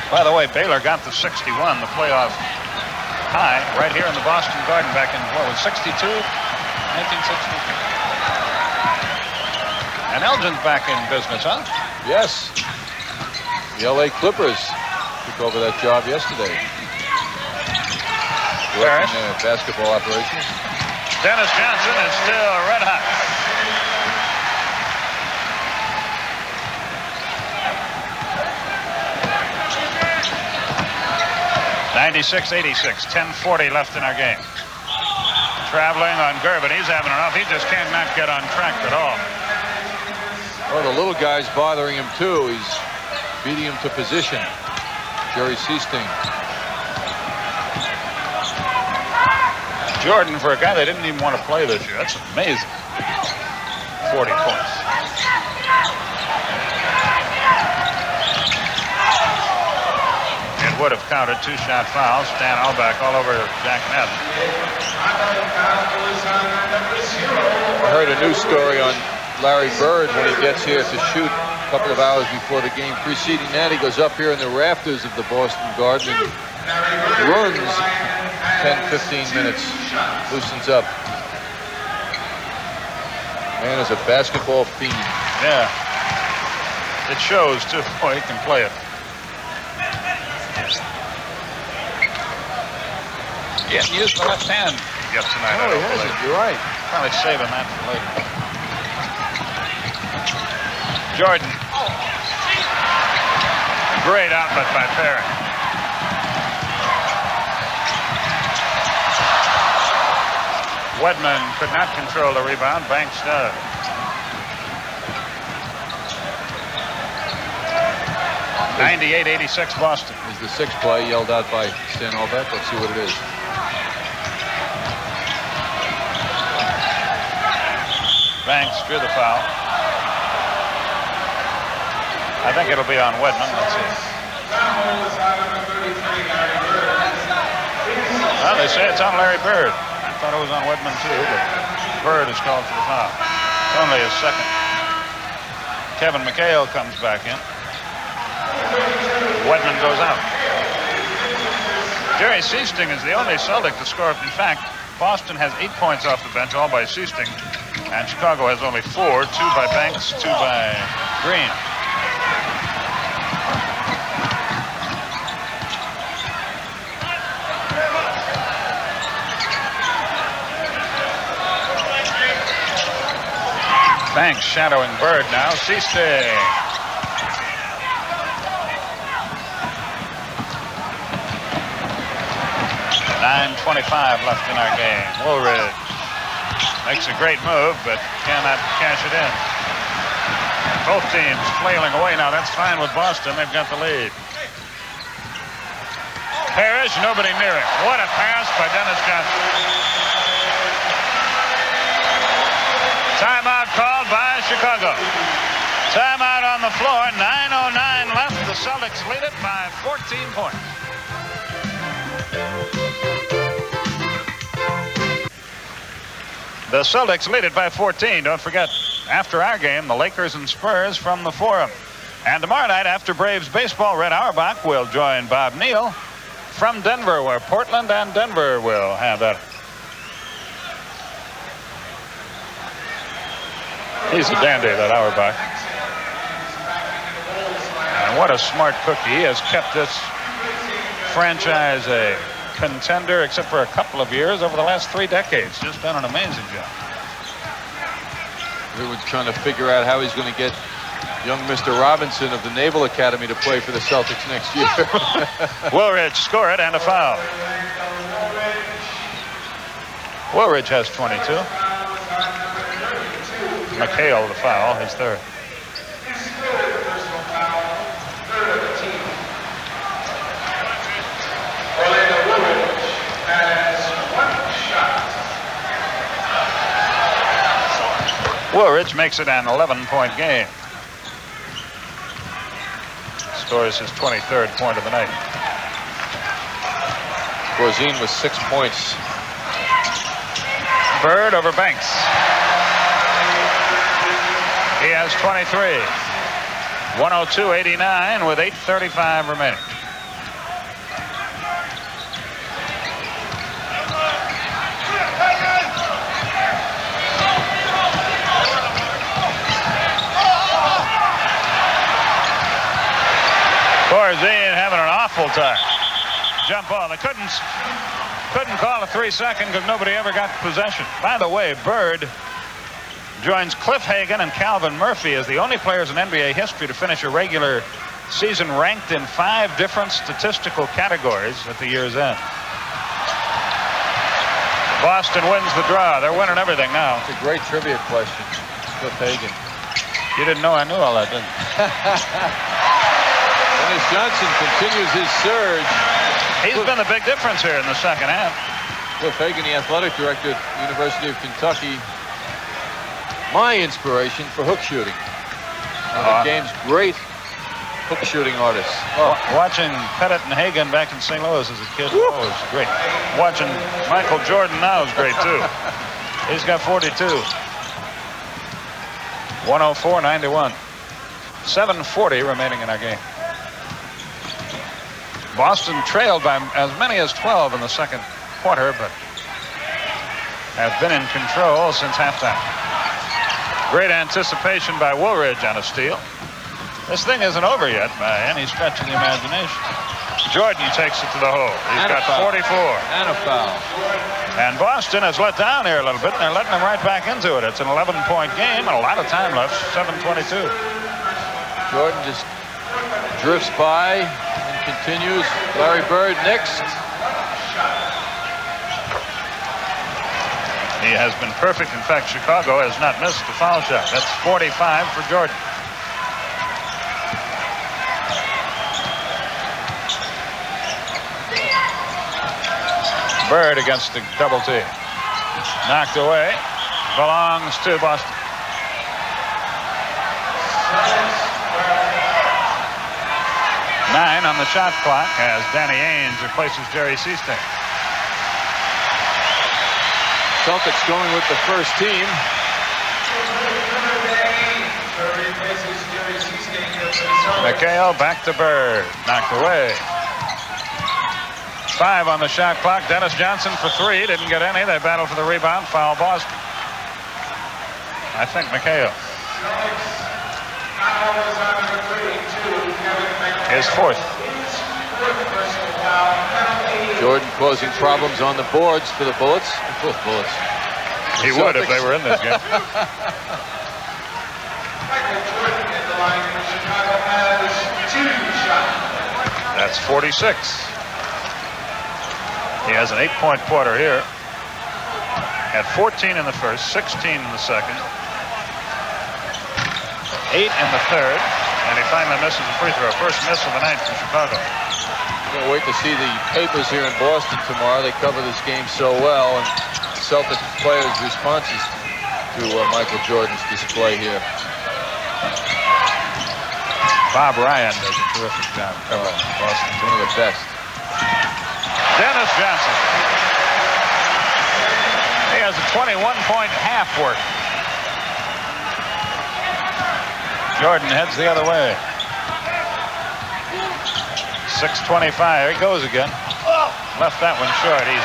By the way, Baylor got the 61, the playoff high, right here in the Boston Garden back in, what was 62? 1962. And Elgin's back in business, huh? Yes. The LA Clippers took over that job yesterday. Parish. Basketball operations. Dennis Johnson is still red hot. (96-86), 10:40 left in our game. Traveling on Gervin, he's having enough. He just cannot get on track at all. Well, the little guy's bothering him too. He's beating him to position. Jerry Seasting. Jordan, for a guy that didn't even want to play this year, that's amazing. 40 points. It would have counted 2-shot fouls. Stan Auerbach all over Jack Madden. I heard a news story on Larry Bird when he gets here to shoot a couple of hours before the game. Preceding that, he goes up here in the rafters of the Boston Garden and runs 10-15 minutes, loosens up. Man is a basketball fiend. Yeah. It shows, too. Boy, he can play it. Yeah, he used the left hand yet tonight. No, he hasn't. You're right. Probably saving that for later. Jordan. Great outlet by Parish. Wedman could not control the rebound. Banks does. (98-86) Boston. Is the 6th play yelled out by Stan Auerbach? Let's see what it is. Banks drew the foul. I think it'll be on Wedman. Let's see. Well, they say it's on Larry Bird. I thought it was on Wedman too, but Bird is called for the foul. It's only his 2nd. Kevin McHale comes back in. Wedman goes out. Jerry Seasting is the only Celtic to score. In fact, Boston has 8 points off the bench, all by Seasting. And Chicago has only 4, 2 by Banks, 2 by Green. Banks shadowing Bird now. Seasting. .25 left in our game. Woolridge makes a great move, but cannot cash it in. Both teams flailing away now. That's fine with Boston. They've got the lead. Parish, nobody near him. What a pass by Dennis Johnson. Timeout called by Chicago. Timeout on the floor. 9:09 left. The Celtics lead it by 14 points. The Celtics lead it by 14. Don't forget, after our game, the Lakers and Spurs from the Forum. And tomorrow night, after Braves baseball, Red Auerbach will join Bob Neal from Denver, where Portland and Denver will have that. He's a dandy, that Auerbach. And what a smart cookie. He has kept this franchise a contender, except for a couple of years, over the last 3 decades. Just done an amazing job. Everyone's trying to figure out how he's going to get young Mr. Robinson of the Naval Academy to play for the Celtics next year. Woolridge scored and a foul. Woolridge has 22. McHale the foul, his third. Woolridge makes it an 11-point game. Scores his 23rd point of the night. Corzine with 6 points. Bird over Banks. He has 23. 102-89 with 8:35 remaining. Corzine having an awful time. Jump ball. They couldn't call a 3-second because nobody ever got possession. By the way, Bird joins Cliff Hagan and Calvin Murphy as the only players in NBA history to finish a regular season ranked in 5 different statistical categories at the year's end. Boston wins the draw. They're winning everything now. It's a great trivia question, Cliff Hagan. You didn't know I knew all that, didn't you? Dennis Johnson continues his surge. He's been the big difference here in the second half. Cliff Hagan, the athletic director at the University of Kentucky. My inspiration for hook shooting. One of the game's great hook shooting artists. Watching Pettit and Hagan back in St. Louis as a kid was great. Watching Michael Jordan now is great, too. He's got 42. 104-91. 7:40 remaining in our game. Boston trailed by as many as 12 in the second quarter, but have been in control since halftime. Great anticipation by Woolridge on a steal. This thing isn't over yet by any stretch of the imagination. Jordan takes it to the hole. He's got 44. And a foul. And Boston has let down here a little bit, and they're letting them right back into it. It's an 11-point game and a lot of time left, 7:22. Jordan just drifts by and continues. Larry Bird next. He has been perfect. In fact, Chicago has not missed a foul shot. That's 45 for Jordan. Bird against the double team. Knocked away. Belongs to Boston. Nine on the shot clock as Danny Ainge replaces Jerry Seastain. Celtics going with the first team. McHale back to Bird. Knocked away. 5 on the shot clock. Dennis Johnson for 3. Didn't get any. They battle for the rebound. Foul Boston. I think McHale. His 4th. Jordan causing problems on the boards for the Bullets. Bullets. He would if they were in this game. That's 46. He has an 8-point quarter here. Had 14 in the first, 16 in the second, 8 in the third, and he finally misses a free throw. First miss of the night for Chicago. We'll wait to see the papers here in Boston tomorrow. They cover this game so well, and Celtic players' responses to Michael Jordan's display here. Bob Ryan does a terrific job covering Boston. One of the best. Dennis Johnson. He has a 21-point half work. Jordan heads the other way. 6:25. Here he goes again. Left that one short. He's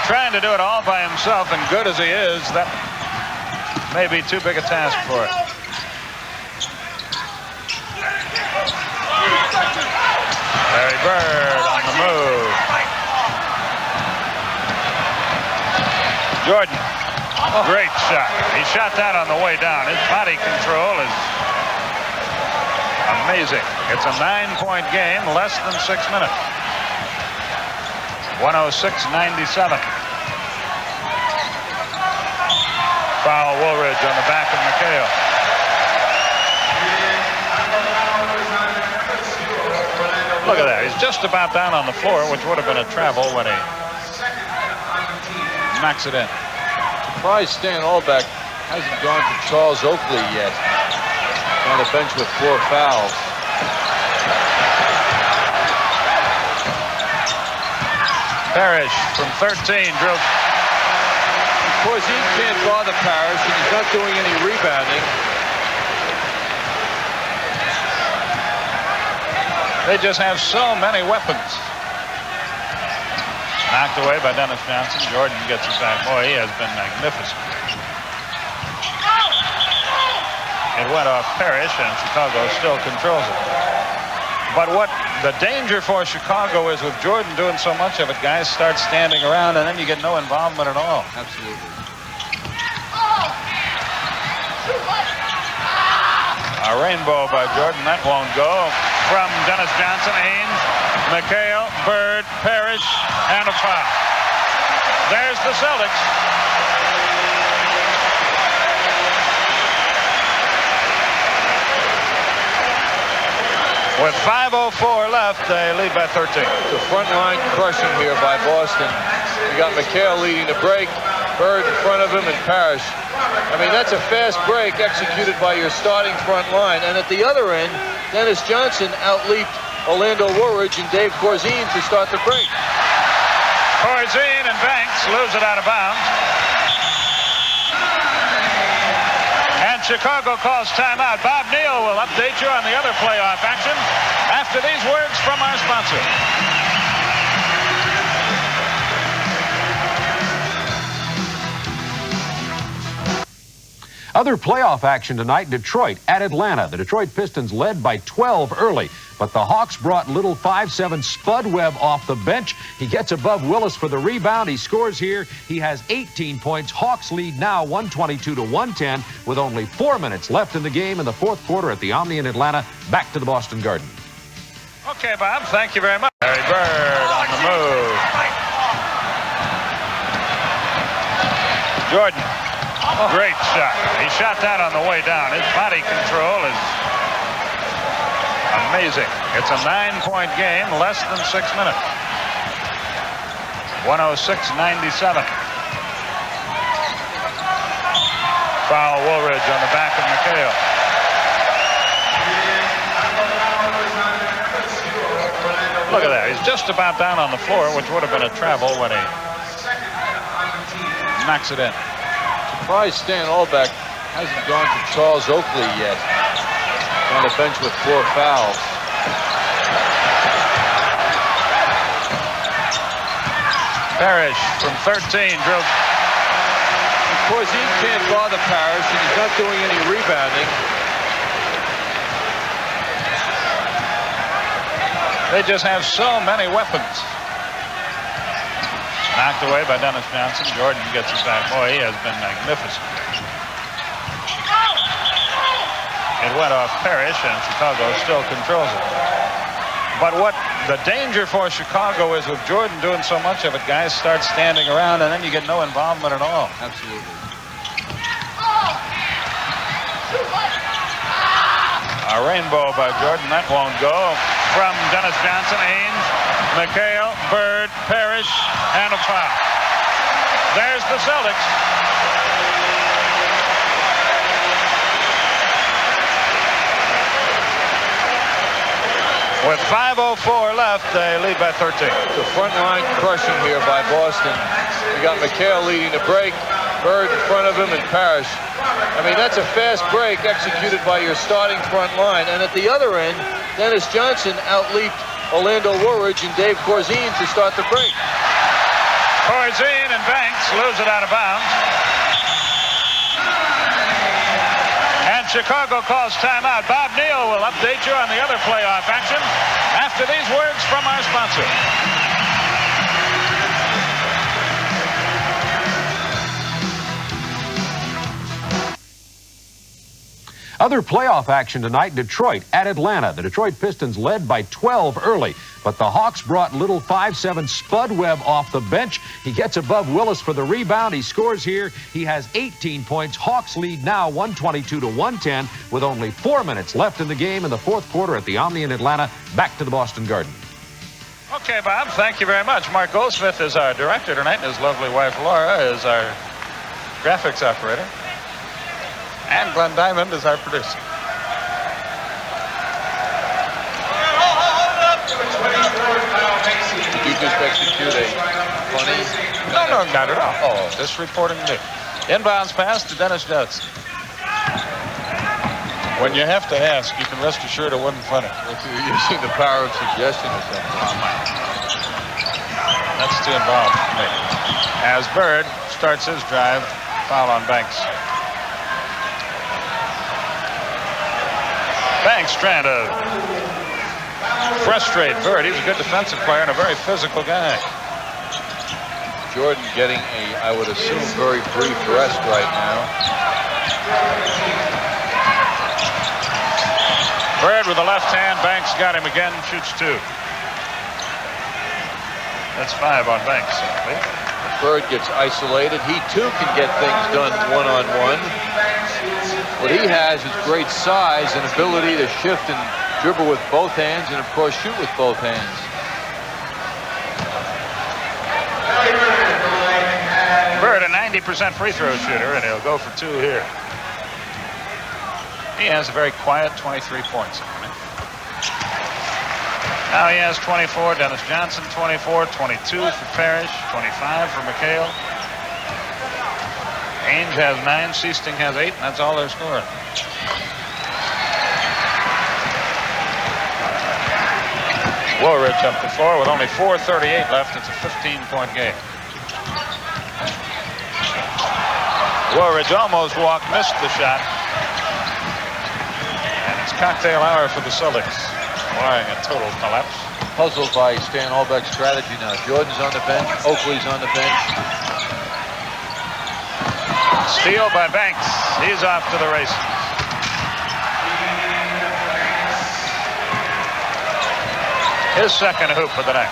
trying to do it all by himself, and good as he is, that may be too big a task for it. Larry Bird on the move. Jordan, great shot. He shot that on the way down. His body control is amazing. It's a 9-point game, less than 6 minutes. 106-97. Foul Woolridge on the back of McHale. Look at that. He's just about down on the floor, which would have been a travel when he knocks it in. Surprised Stan Albeck hasn't gone to Charles Oakley yet. On the bench with 4 fouls. Parish from 13 drilled. Of course, he can't bother Parish, and he's not doing any rebounding. They just have so many weapons. Knocked away by Dennis Johnson. Jordan gets it back. Boy, he has been magnificent. It went off Parish, and Chicago still controls it. But what the danger for Chicago is, with Jordan doing so much of it, guys start standing around, and then you get no involvement at all. Absolutely. A rainbow by Jordan. That won't go. From Dennis Johnson, Ames, McHale, Bird, Parish, and a foul. There's the Celtics. With 5:04 left, they lead by 13. The front line crushing here by Boston. You got McHale leading the break, Bird in front of him, and Parish. I mean, that's a fast break executed by your starting front line. And at the other end, Dennis Johnson outleaped Orlando Woolridge and Dave Corzine to start the break. Corzine and Banks lose it out of bounds. And Chicago calls timeout. Bob Neal will update you on the other playoff action after these words from our sponsor. Other playoff action tonight, Detroit at Atlanta. The Detroit Pistons led by 12 early, but the Hawks brought little 5'7" Spud Webb off the bench. He gets above Willis for the rebound. He scores here. He has 18 points. Hawks lead now 122-110 with only 4 minutes left in the game in the fourth quarter at the Omni in Atlanta. Back to the Boston Garden. Okay, Bob, thank you very much. Larry Bird on the move. Jordan. Great shot. He shot that on the way down. His body control is amazing. It's a 9-point game, less than 6 minutes. 106-97. Foul Woolridge on the back of McHale. Look at that. He's just about down on the floor, which would have been a travel when he knocks it in. Surprised Stan Albeck hasn't gone to Charles Oakley yet. On the bench with 4 fouls. Parish from 13 drilled. Of course, he can't bother Parish, and he's not doing any rebounding. They just have so many weapons. Knocked away by Dennis Johnson. Jordan gets it back. Boy, he has been magnificent. It went off Parish, and Chicago still controls it. But what the danger for Chicago is, with Jordan doing so much of it, guys start standing around, and then you get no involvement at all. Absolutely. A rainbow by Jordan. That won't go. From Dennis Johnson, Ames, McHale, Bird, Parish, and a foul. There's the Celtics. With 5:04 left, they lead by 13. The front line crushing here by Boston. You got McHale leading the break, Bird in front of him and Parish. I mean, that's a fast break executed by your starting front line. And at the other end, Dennis Johnson outleaped Orlando Woolridge and Dave Corzine to start the break. Corzine and Banks lose it out of bounds. And Chicago calls timeout. Bob Neal will update you on the other playoff action after these words from our sponsor. Other playoff action tonight, Detroit at Atlanta. The Detroit Pistons led by 12 early, but the Hawks brought little 5'7" Spud Webb off the bench. He gets above Willis for the rebound. He scores here. He has 18 points. Hawks lead now 122-110 with only 4 minutes left in the game in the fourth quarter at the Omni in Atlanta. Back to the Boston Garden. Okay, Bob, thank you very much. Mark Goldsmith is our director tonight, and his lovely wife Laura is our graphics operator. And Glenn Diamond is our producer. Did you just execute a funny? No, not at all. Oh, just reporting me. Inbounds pass to Dennis Johnson. When you have to ask, you can rest assured it wasn't funny. You're using the power of suggestion or something. That's too involved for me. As Bird starts his drive, foul on Banks. Banks trying to frustrate Bird. He's a good defensive player and a very physical guy. Jordan getting a, I would assume, very brief rest right now. Bird with the left hand. Banks got him again. Shoots 2. That's 5 on Banks. Bird gets isolated. He too can get things done one-on-one. What he has is great size and ability to shift and dribble with both hands and, of course, shoot with both hands. Bird, a 90% free throw shooter, and he'll go for 2 here. He has a very quiet 23 points. Now he has 24. Dennis Johnson, 24. 22 for Parish. 25 for McHale. Ainge has 9, Seasting has 8, and that's all they're scoring. Woolridge up the floor with only 4:38 left. It's a 15-point game. Woolridge almost walked, missed the shot. And it's cocktail hour for the Celtics, barring a total collapse. Puzzled by Stan Albeck's strategy now. Jordan's on the bench. Oakley's on the bench. Steal by Banks. He's off to the races. His second hoop for the night.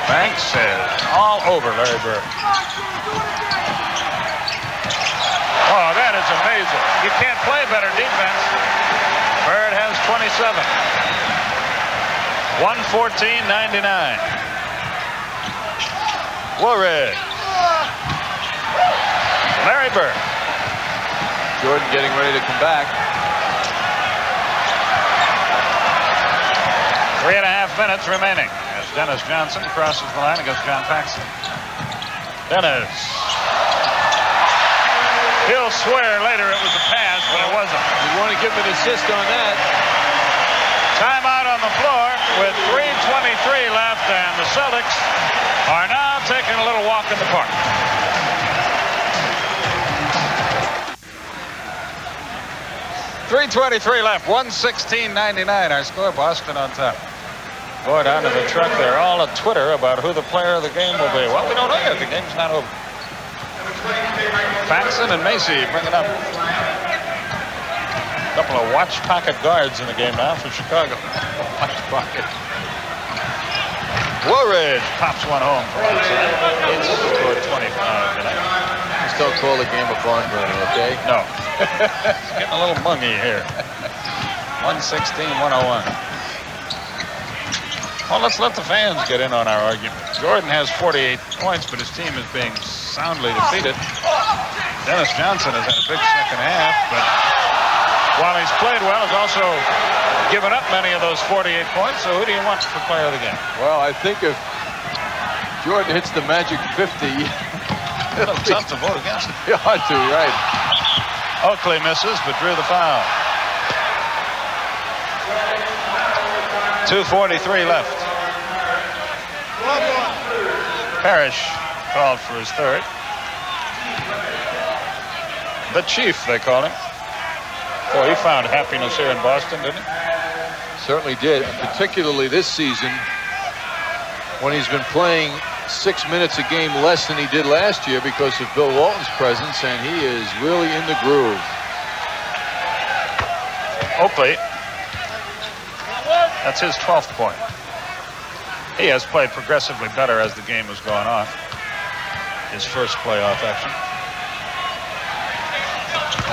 Banks is all over Larry Bird. Oh, that is amazing. You can't play better defense. Bird has 27. 114-99. Woolridge. Larry Bird. Jordan getting ready to come back. 3.5 minutes remaining as Dennis Johnson crosses the line against John Paxson. Dennis. He'll swear later it was a pass, but it wasn't. You want to give him an assist on that. Timeout on the floor with 3:23 left, and the Celtics are now taking a little walk in the park. .323 left, 116-99. Our score, Boston on top. Boy, down to the truck, they're all at Twitter about who the player of the game will be. Well, we don't know yet. The game's not over. Paxson and Macy bring it up. A couple of watch pocket guards in the game now for Chicago. Watch pocket. Woolridge pops one home for us. It's scored 25 tonight. Just don't call the game a barn burner, okay? No. It's getting a little mungy here. 116-101. Well, let's let the fans get in on our argument. Jordan has 48 points, but his team is being soundly defeated. Dennis Johnson has had a big second half, but while he's played well, has also given up many of those 48 points. So who do you want for player of the game? Well, I think if Jordan hits the magic 50, it'll be tough to vote against him. You ought to, right. Oakley misses, but drew the foul. 2:43 left. Parish called for his third. The Chief, they call him. Boy, he found happiness here in Boston, didn't he? Certainly did, and particularly this season when he's been playing 6 minutes a game less than he did last year because of Bill Walton's presence, and he is really in the groove. Oakley. That's his 12th point. He has played progressively better as the game has gone on. His first playoff action.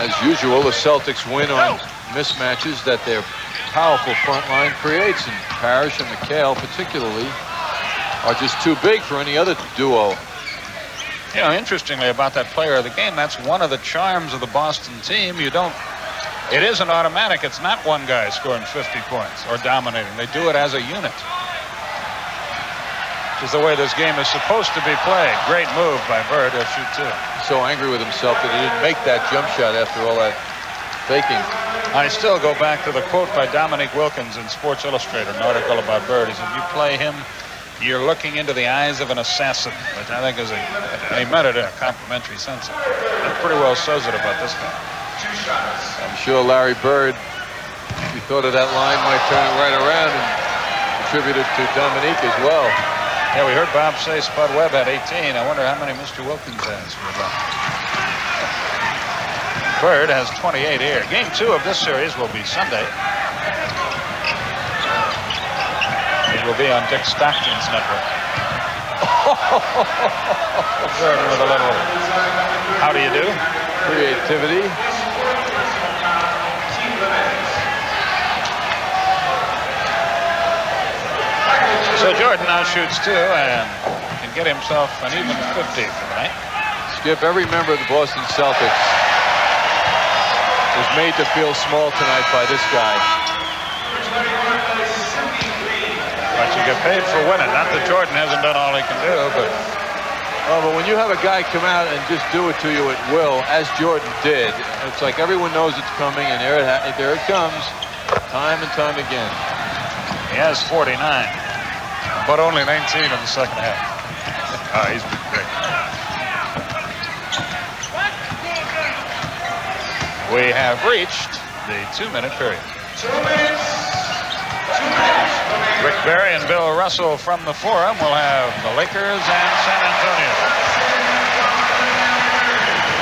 As usual, the Celtics win on mismatches that their powerful front line creates, and Parish and McHale particularly are just too big for any other duo. You know, interestingly about that player of the game, that's one of the charms of the Boston team. It isn't automatic. It's not one guy scoring 50 points or dominating. They do it as a unit. Which is the way this game is supposed to be played. Great move by Bird. He'll shoot two. So angry with himself that he didn't make that jump shot after all that faking. I still go back to the quote by Dominique Wilkins in Sports Illustrated, an article about Bird. He said, "You play him, you're looking into the eyes of an assassin," which I think is he meant it in a complimentary sense. That pretty well says it about this guy. I'm sure Larry Bird, if he thought of that line, might turn it right around and attribute it to Dominique as well. Yeah, we heard Bob say Spud Webb had 18. I wonder how many Mr. Wilkins has. Bird has 28 here. Game 2 of this series will be Sunday. It will be on Dick Stockton's network. Bird with a little, how do you do? Creativity. So Jordan now shoots two and can get himself an even 50 for the night. Skip, every member of the Boston Celtics was made to feel small tonight by this guy. But you get paid for winning. Not that Jordan hasn't done all he can do, but... Oh, but when you have a guy come out and just do it to you at will, as Jordan did, it's like everyone knows it's coming, and there it comes, time and time again. He has 49, but only 19 in the second half. Oh, he's been great. We have reached the 2-minute period. 2 minutes. Rick Barry and Bill Russell from the Forum will have the Lakers and San Antonio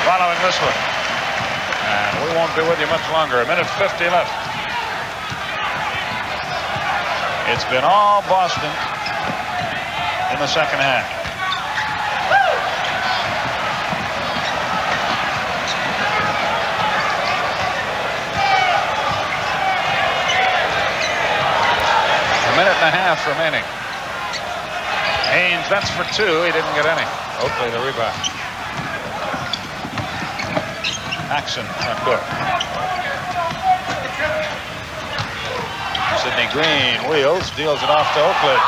following this one. And we won't be with you much longer. 1:50 left. It's been all Boston in the second half. Minute and a half remaining. Haynes, that's for two. He didn't get any. Oakley, the rebound. Action, not good. Sidney Green wheels, deals it off to Oakley.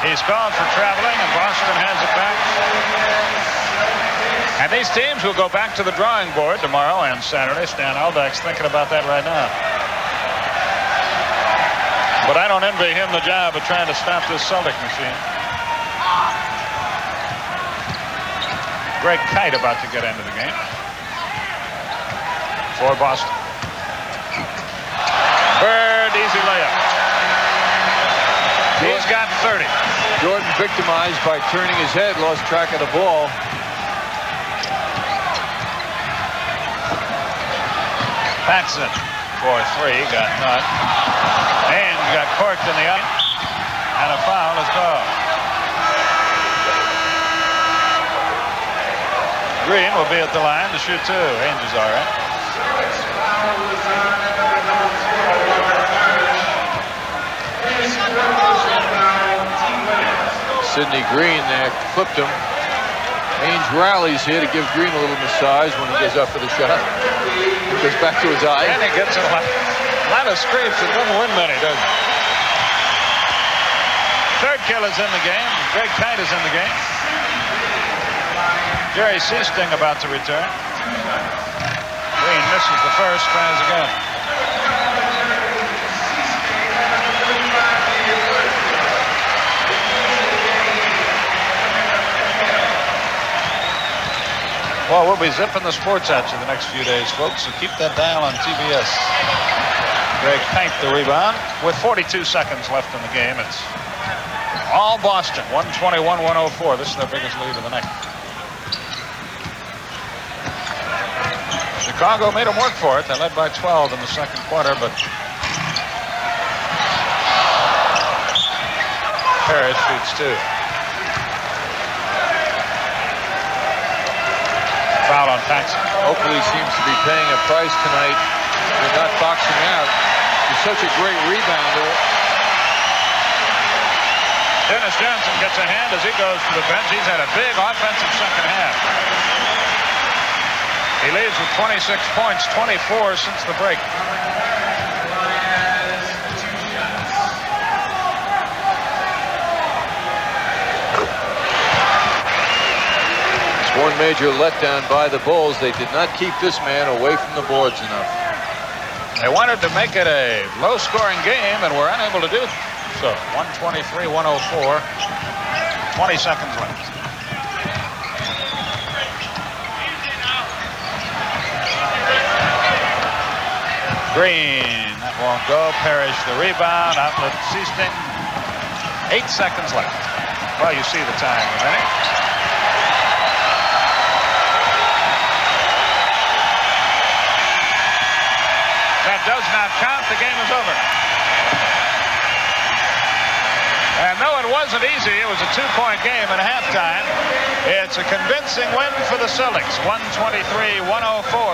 He's called for traveling, and Boston has it back. And these teams will go back to the drawing board tomorrow and Saturday. Stan Albeck's thinking about that right now. But I don't envy him the job of trying to stop this Celtic machine. Greg Kite about to get into the game for Boston. Bird, easy layup. He's got 30. Jordan victimized by turning his head, lost track of the ball. Paxson for three, got none. Haynes got corked in the eye, and a foul is called. Green will be at the line to shoot two. Haynes is all right. Sidney Green there clipped him. Ainge rallies here to give Green a little massage when he goes up for the shot. He goes back to his eye. And he gets a lot of scrapes. It doesn't win many, does it? Third kill is in the game. Greg Kite is in the game. Jerry Seasting about to return. Green misses the first, tries again. Well, we'll be zipping the sports at you the next few days, folks, so keep that dial on TBS. Greg Kite the rebound. With 42 seconds left in the game, it's all Boston, 121-104. This is their biggest lead of the night. Chicago made them work for it. They led by 12 in the second quarter, but Parish shoots two. Foul on Paxson. Oakley seems to be paying a price tonight. They're not boxing out. He's such a great rebounder. Dennis Johnson gets a hand as he goes to the bench. He's had a big offensive second half. He leads with 26 points, 24 since the break. One major letdown by the Bulls. They did not keep this man away from the boards enough. They wanted to make it a low-scoring game, and were unable to do so. 123-104. 20 seconds left. Green, that won't go. Parish the rebound. Outlet Seasting. 8 seconds left. Well, you see the time, isn't it? That does not count. The game is over. And though it wasn't easy, it was a two-point game at halftime. It's a convincing win for the Celtics. 123-104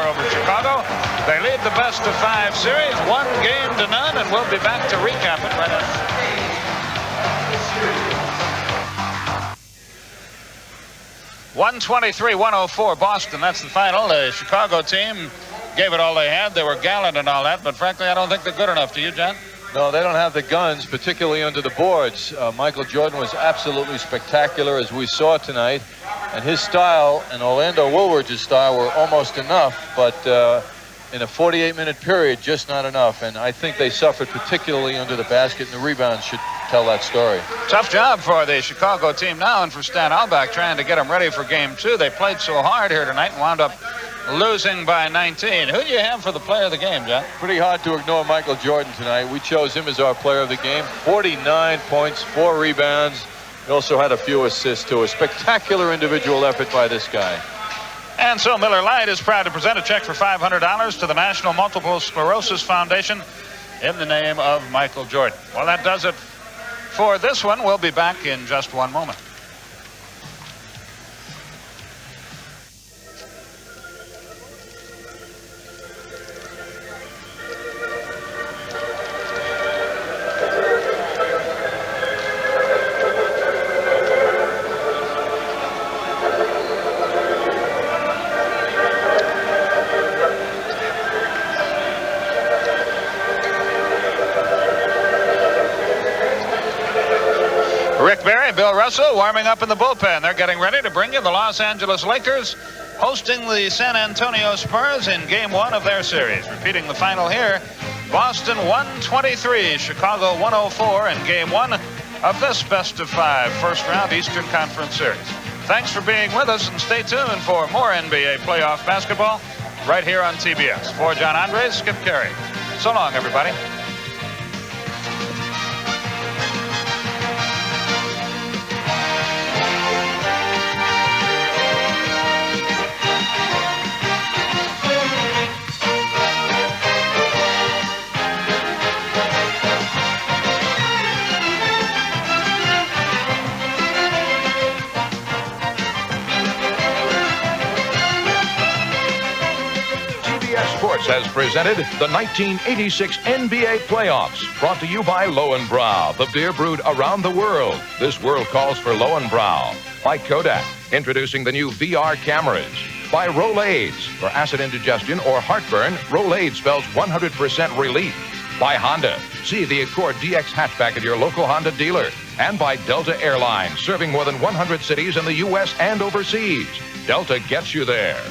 over Chicago. They lead the best-of-5 series, 1-0 and we'll be back to recap it right after. (123-104) Boston. That's the final. The Chicago team gave it all they had. They were gallant and all that, but frankly, I don't think they're good enough. Do you, John? No, they don't have the guns, particularly under the boards. Michael Jordan was absolutely spectacular, as we saw tonight, and his style and Orlando Woolridge's style were almost enough, but in a 48-minute period, just not enough. And I think they suffered particularly under the basket, and the rebounds should tell that story. Tough job for the Chicago team now, and for Stan Albeck trying to get them ready for game 2. They played so hard here tonight and wound up losing by 19. Who do you have for the player of the game, John? Pretty hard to ignore Michael Jordan tonight. We chose him as our player of the game. 49 points, 4 rebounds. He also had a few assists, too. A spectacular individual effort by this guy. And so Miller Lite is proud to present a check for $500 to the National Multiple Sclerosis Foundation in the name of Michael Jordan. Well, that does it for this one. We'll be back in just one moment. Rick Barry, Bill Russell warming up in the bullpen. They're getting ready to bring you the Los Angeles Lakers hosting the San Antonio Spurs in Game 1 of their series. Repeating the final here, Boston 123, Chicago 104 in Game 1 of this best-of-5 first-round Eastern Conference Series. Thanks for being with us, and stay tuned for more NBA playoff basketball right here on TBS. For John Andres, Skip Carey. So long, everybody. Sports has presented the 1986 NBA playoffs, brought to you by Lowenbrau, the beer brewed around the world. This world calls for Lowenbrau. By Kodak, introducing the new VR cameras. By Rolaids, for acid indigestion or heartburn, Rolaids spells 100% relief. By Honda, see the Accord DX hatchback at your local Honda dealer. And by Delta Airlines, serving more than 100 cities in the U.S. and overseas. Delta gets you there.